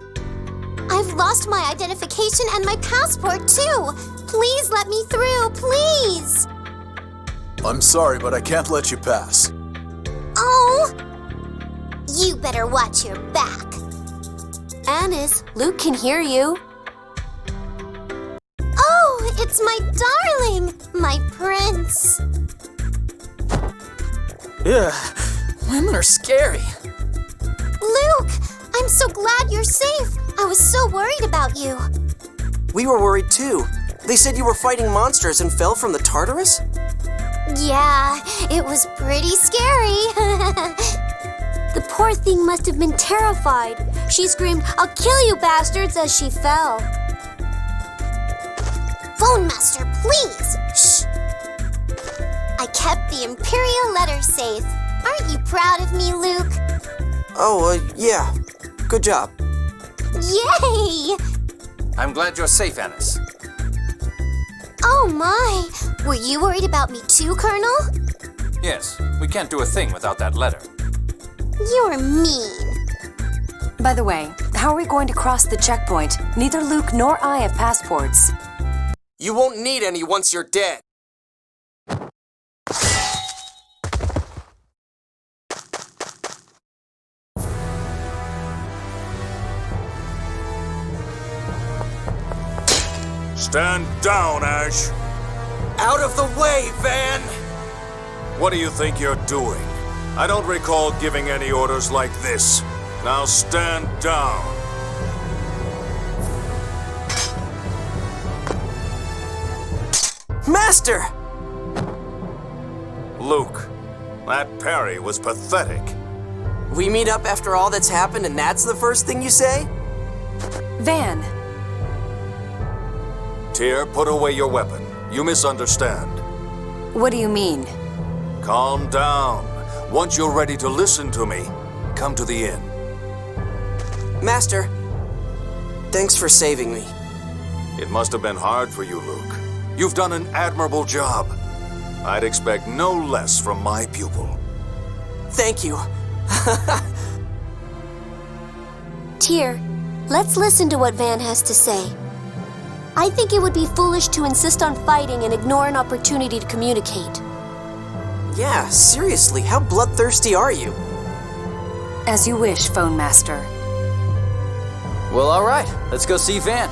I've lost my identification and my passport, too. Please let me through, please. I'm sorry, but I can't let you pass. Oh! You better watch your back. Annis, Luke can hear you. Oh, it's my darling, my prince. Ugh, women are scary. Luke, I'm so glad you're safe. I was so worried about you. We were worried too. They said you were fighting monsters and fell from the Tartarus? Yeah, it was pretty scary. The poor thing must have been terrified. She screamed, "I'll kill you, bastards," as she fell. Phone Master, please. Shh. I kept the Imperial letter safe. Aren't you proud of me, Luke? Oh, yeah. Good job. Yay! I'm glad you're safe, Annis. Oh my! Were you worried about me too, Colonel? Yes, we can't do a thing without that letter. You're mean. By the way, how are we going to cross the checkpoint? Neither Luke nor I have passports. You won't need any once you're dead. Stand down, Ash. Out of the way, Van! What do you think you're doing? I don't recall giving any orders like this. Now stand down. Master! Luke, that parry was pathetic. We meet up after all that's happened and that's the first thing you say? Van, Tyr, put away your weapon. You misunderstand. what do you mean? Calm down. Once you're ready to listen to me, come to the inn. Master, thanks for saving me. It must have been hard for you, Luke. You've done an admirable job. I'd expect no less from my pupil. Thank you. Tyr, let's listen to what Van has to say. I think it would be foolish to insist on fighting and ignore an opportunity to communicate. Yeah, seriously, how bloodthirsty are you? As you wish, Phone Master. Well, all right. Let's go see Van.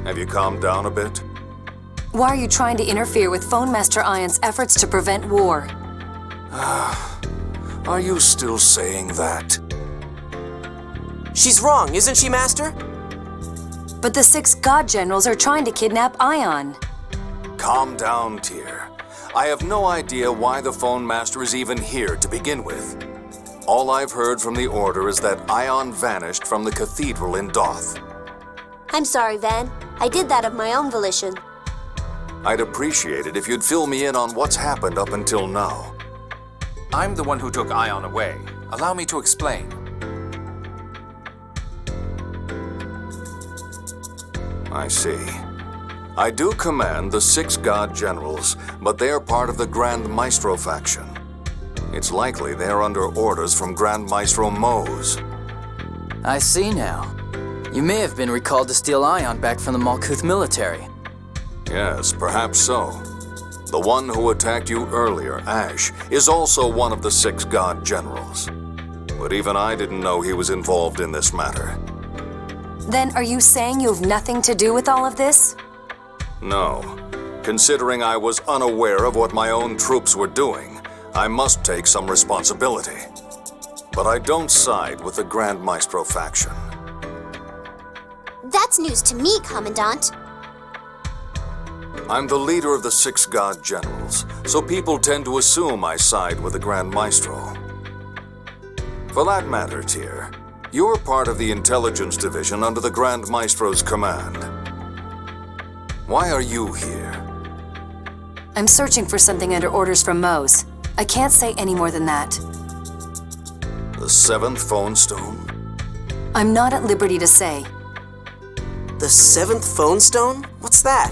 Have you calmed down a bit? Why are you trying to interfere with Phone Master Ion's efforts to prevent war? Are you still saying that? She's wrong, isn't she, Master? But the 6 God Generals are trying to kidnap Ion. Calm down, Tyr. I have no idea why the Phone Master is even here to begin with. All I've heard from the Order is that Ion vanished from the cathedral in Doth. I'm sorry, Van. I did that of my own volition. I'd appreciate it if you'd fill me in on what's happened up until now. I'm the one who took Ion away. Allow me to explain. I see. I do command the 6 God Generals, but they are part of the Grand Maestro faction. It's likely they're under orders from Grand Maestro Mose. I see now. You may have been recalled to steal Ion back from the Malkuth military. Yes, perhaps so. The one who attacked you earlier, Ash, is also one of the 6 God Generals. But even I didn't know he was involved in this matter. Then are you saying you have nothing to do with all of this? No. Considering I was unaware of what my own troops were doing, I must take some responsibility. But I don't side with the Grand Maestro faction. That's news to me, Commandant. I'm the leader of the 6 God Generals, so people tend to assume I side with the Grand Maestro. For that matter, Tyr, you're part of the Intelligence Division under the Grand Maestro's command. Why are you here? I'm searching for something under orders from Mose. I can't say any more than that. The 7th Phone Stone? I'm not at liberty to say. The 7th Phone Stone? What's that?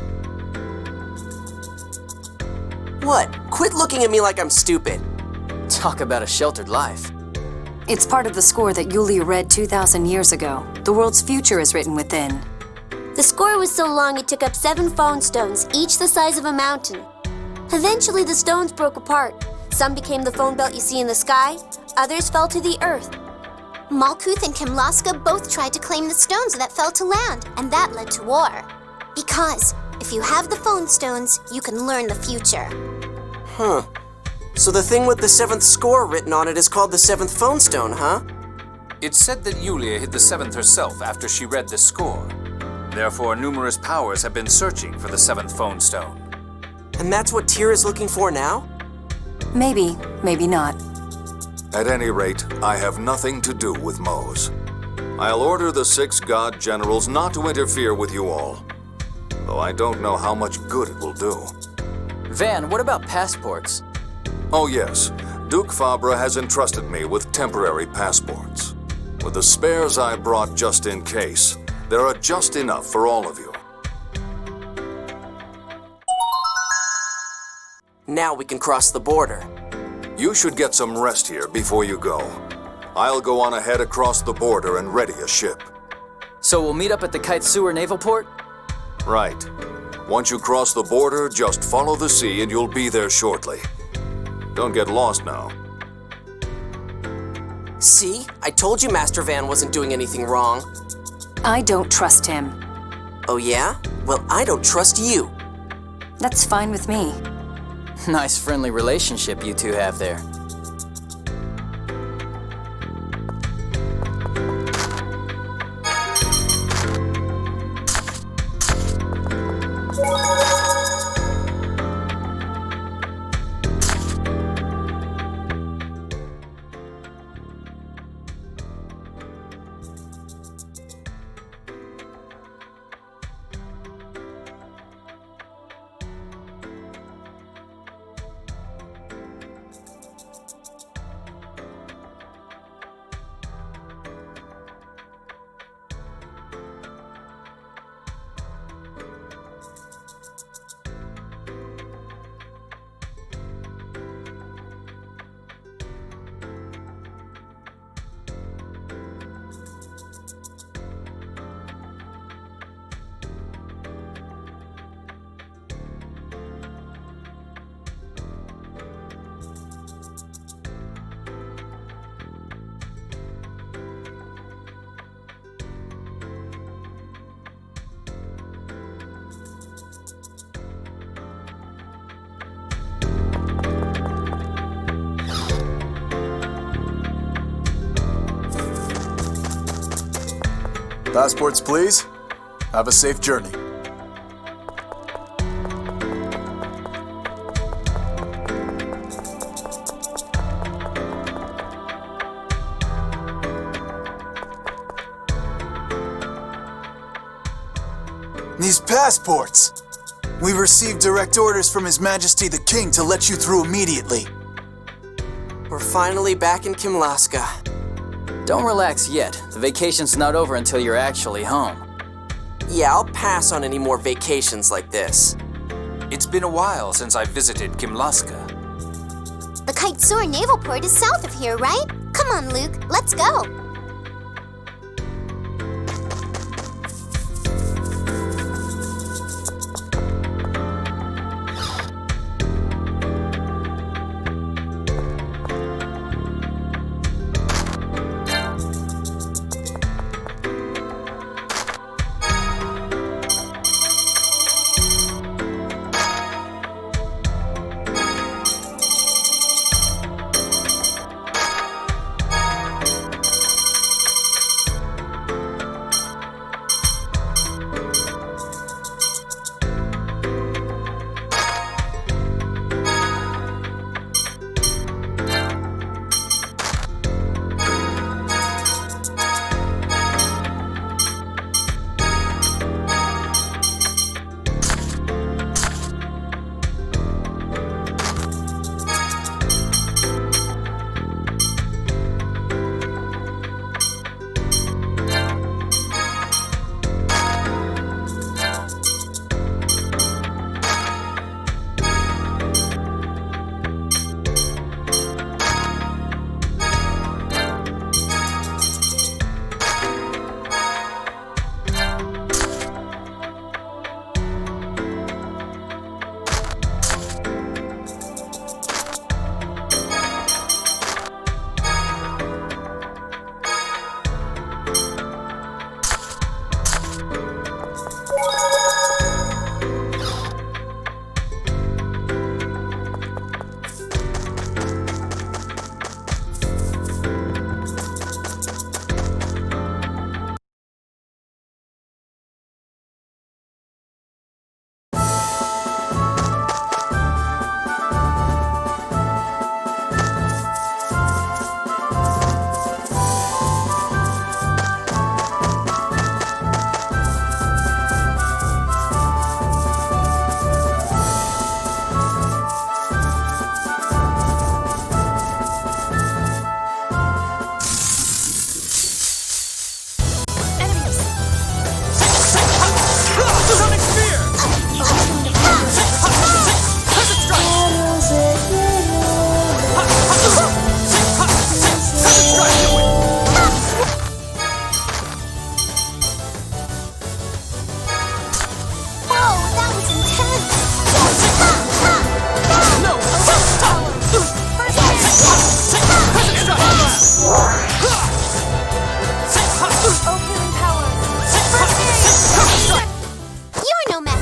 What? Quit looking at me like I'm stupid. Talk about a sheltered life. It's part of the score that Yulia read 2,000 years ago. The world's future is written within. The score was so long it took up 7 phone stones, each the size of a mountain. Eventually the stones broke apart. Some became the phone belt you see in the sky, others fell to the earth. Malkuth and Kimlaska both tried to claim the stones that fell to land, and that led to war. Because if you have the phone stones, you can learn the future. Huh. So the thing with the 7th score written on it is called the 7th Phone Stone, huh? It's said that Yulia hid the 7th herself after she read this score. Therefore, numerous powers have been searching for the 7th Phone Stone. And that's what Tyr is looking for now? Maybe, maybe not. At any rate, I have nothing to do with Mose. I'll order the 6 God Generals not to interfere with you all, though I don't know how much good it will do. Van, what about passports? Oh yes, Duke Fabra has entrusted me with temporary passports. With the spares I brought just in case, there are just enough for all of you. Now we can cross the border. You should get some rest here before you go. I'll go on ahead across the border and ready a ship. So we'll meet up at the Kaitsura Naval Port? Right. Once you cross the border, just follow the sea and you'll be there shortly. Don't get lost now. See? I told you Master Van wasn't doing anything wrong. I don't trust him. Oh yeah? Well, I don't trust you. That's fine with me. Nice friendly relationship you two have there. Passports, please. Have a safe journey. These passports! We received direct orders from His Majesty the King to let you through immediately. We're finally back in Kimlaska. Don't relax yet. The vacation's not over until you're actually home. Yeah, I'll pass on any more vacations like this. It's been a while since I visited Kimlaska. The Kaitsura Naval Port is south of here, right? Come on, Luke, let's go.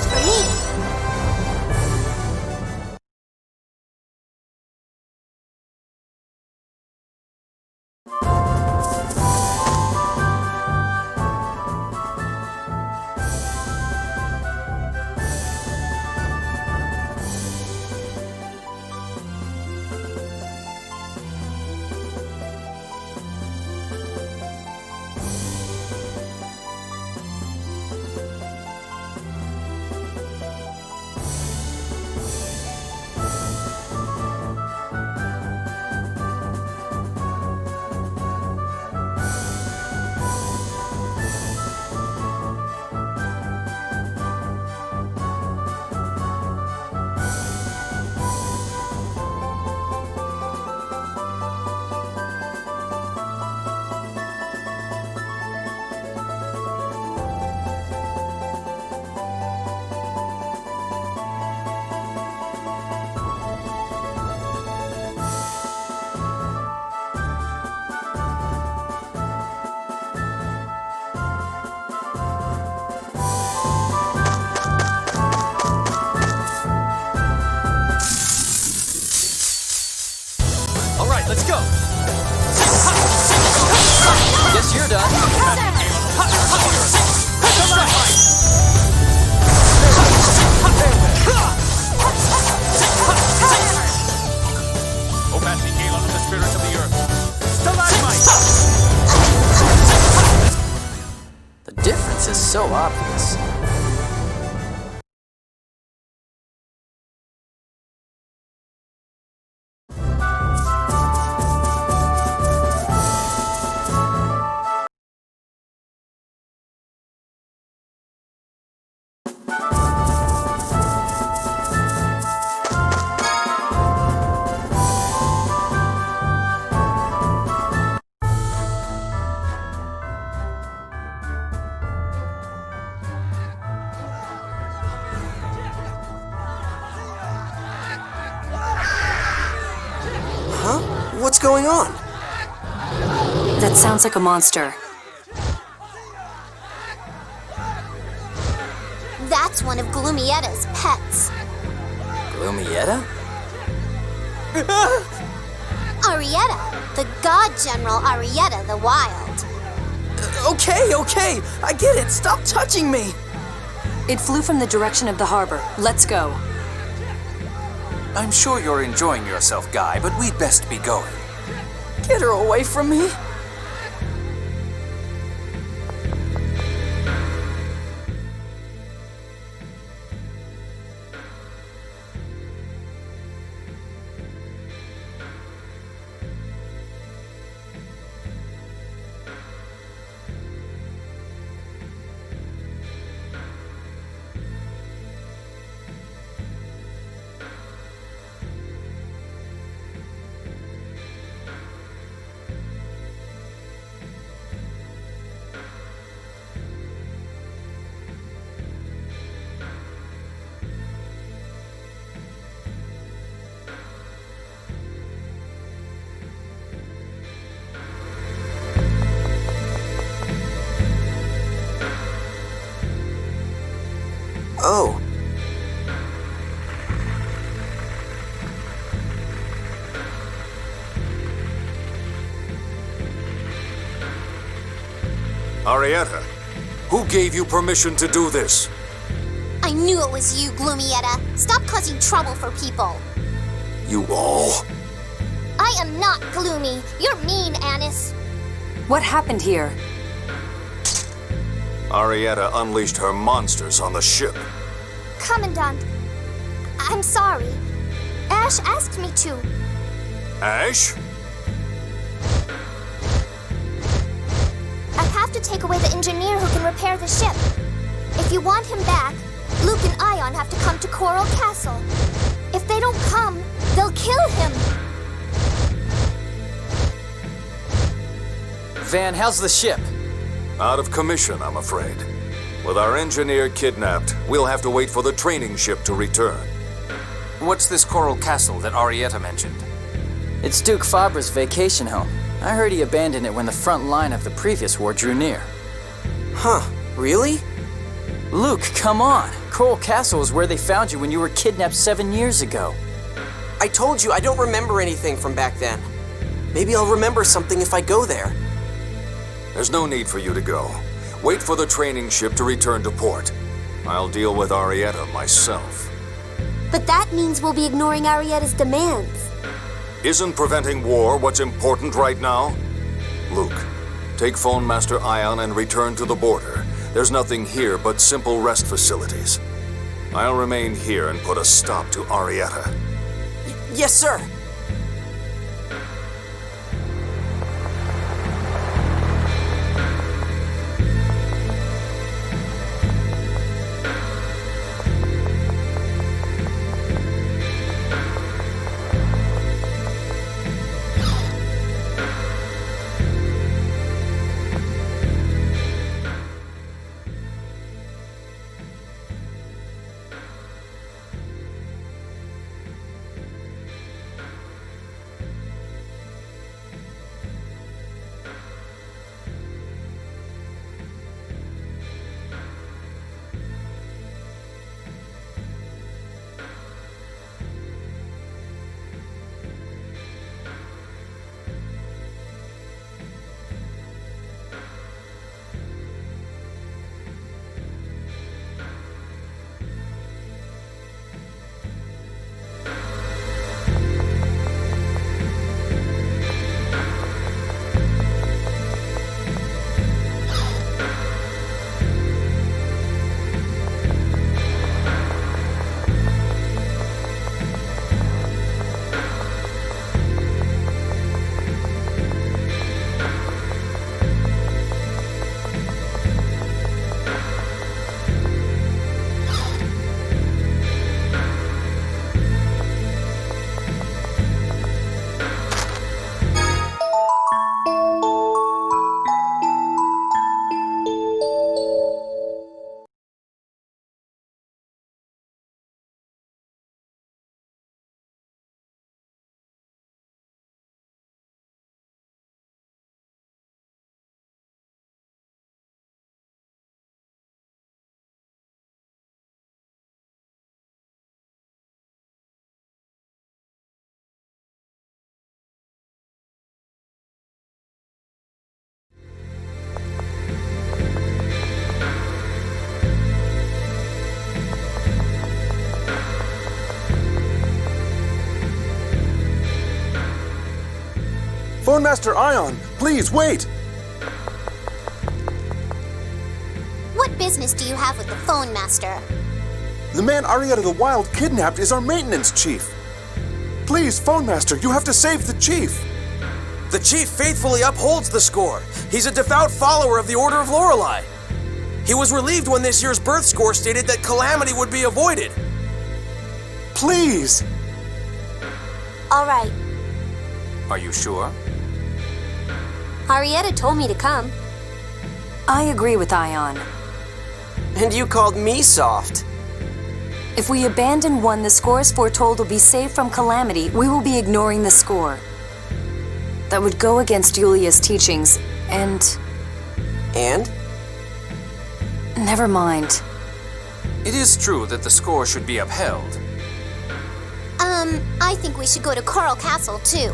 for me. Let's go! Guess you're done. Opacity Gala of the spirits of the earth. Stalagmite! The difference is so obvious. What's going on? That sounds like a monster. That's one of Gloomieta's pets. Gloomieta? Arietta, the god general Arietta the Wild. Okay, I get it. Stop touching me. It flew from the direction of the harbor. Let's go. I'm sure you're enjoying yourself, Guy, but we'd best be going. Get her away from me. Oh. Arietta, who gave you permission to do this? I knew it was you, Gloomieta. Stop causing trouble for people. You all? I am not gloomy. You're mean, Anis. What happened here? Arietta unleashed her monsters on the ship. Commandant, I'm sorry. Ash asked me to. Ash? I have to take away the engineer who can repair the ship. If you want him back, Luke and Ion have to come to Coral Castle. If they don't come, they'll kill him. Van, how's the ship? Out of commission, I'm afraid. With our engineer kidnapped, we'll have to wait for the training ship to return. What's this Coral Castle that Arietta mentioned? It's Duke Fabra's vacation home. I heard he abandoned it when the front line of the previous war drew near. Huh, really? Luke, come on. Coral Castle is where they found you when you were kidnapped 7 years ago. I told you I don't remember anything from back then. Maybe I'll remember something if I go there. There's no need for you to go. Wait for the training ship to return to port. I'll deal with Arietta myself. But that means we'll be ignoring Arietta's demands. Isn't preventing war what's important right now? Luke, take Phone Master Ion and return to the border. There's nothing here but simple rest facilities. I'll remain here and put a stop to Arietta. Yes, sir. Phone Master Ion, please wait! What business do you have with the Phone Master? The man Arietta the Wild kidnapped is our maintenance chief. Please, Phone Master, you have to save the chief. The chief faithfully upholds the score. He's a devout follower of the Order of Lorelei. He was relieved when this year's birth score stated that calamity would be avoided. Please! All right. Are you sure? Arietta told me to come. I agree with Ion. And you called me soft. If we abandon one the scores foretold will be saved from calamity, we will be ignoring the score. That would go against Julia's teachings, and... And? Never mind. It is true that the score should be upheld. I think we should go to Coral Castle, too.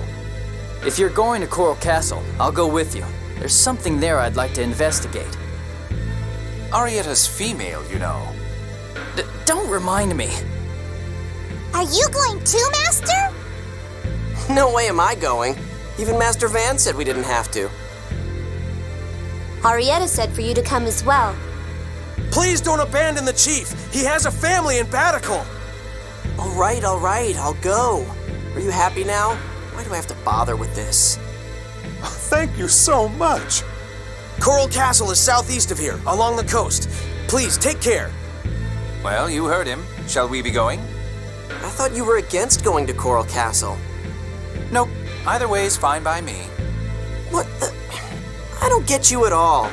If you're going to Coral Castle, I'll go with you. There's something there I'd like to investigate. Arietta's female, you know. Don't remind me. Are you going too, Master? No way am I going. Even Master Van said we didn't have to. Arietta said for you to come as well. Please don't abandon the chief. He has a family in Batical. All right, I'll go. Are you happy now? Why do I have to bother with this? Thank you so much. Coral Castle is southeast of here, along the coast. Please, take care. Well, you heard him. Shall we be going? I thought you were against going to Coral Castle. Nope. Either way is fine by me. What the... I don't get you at all.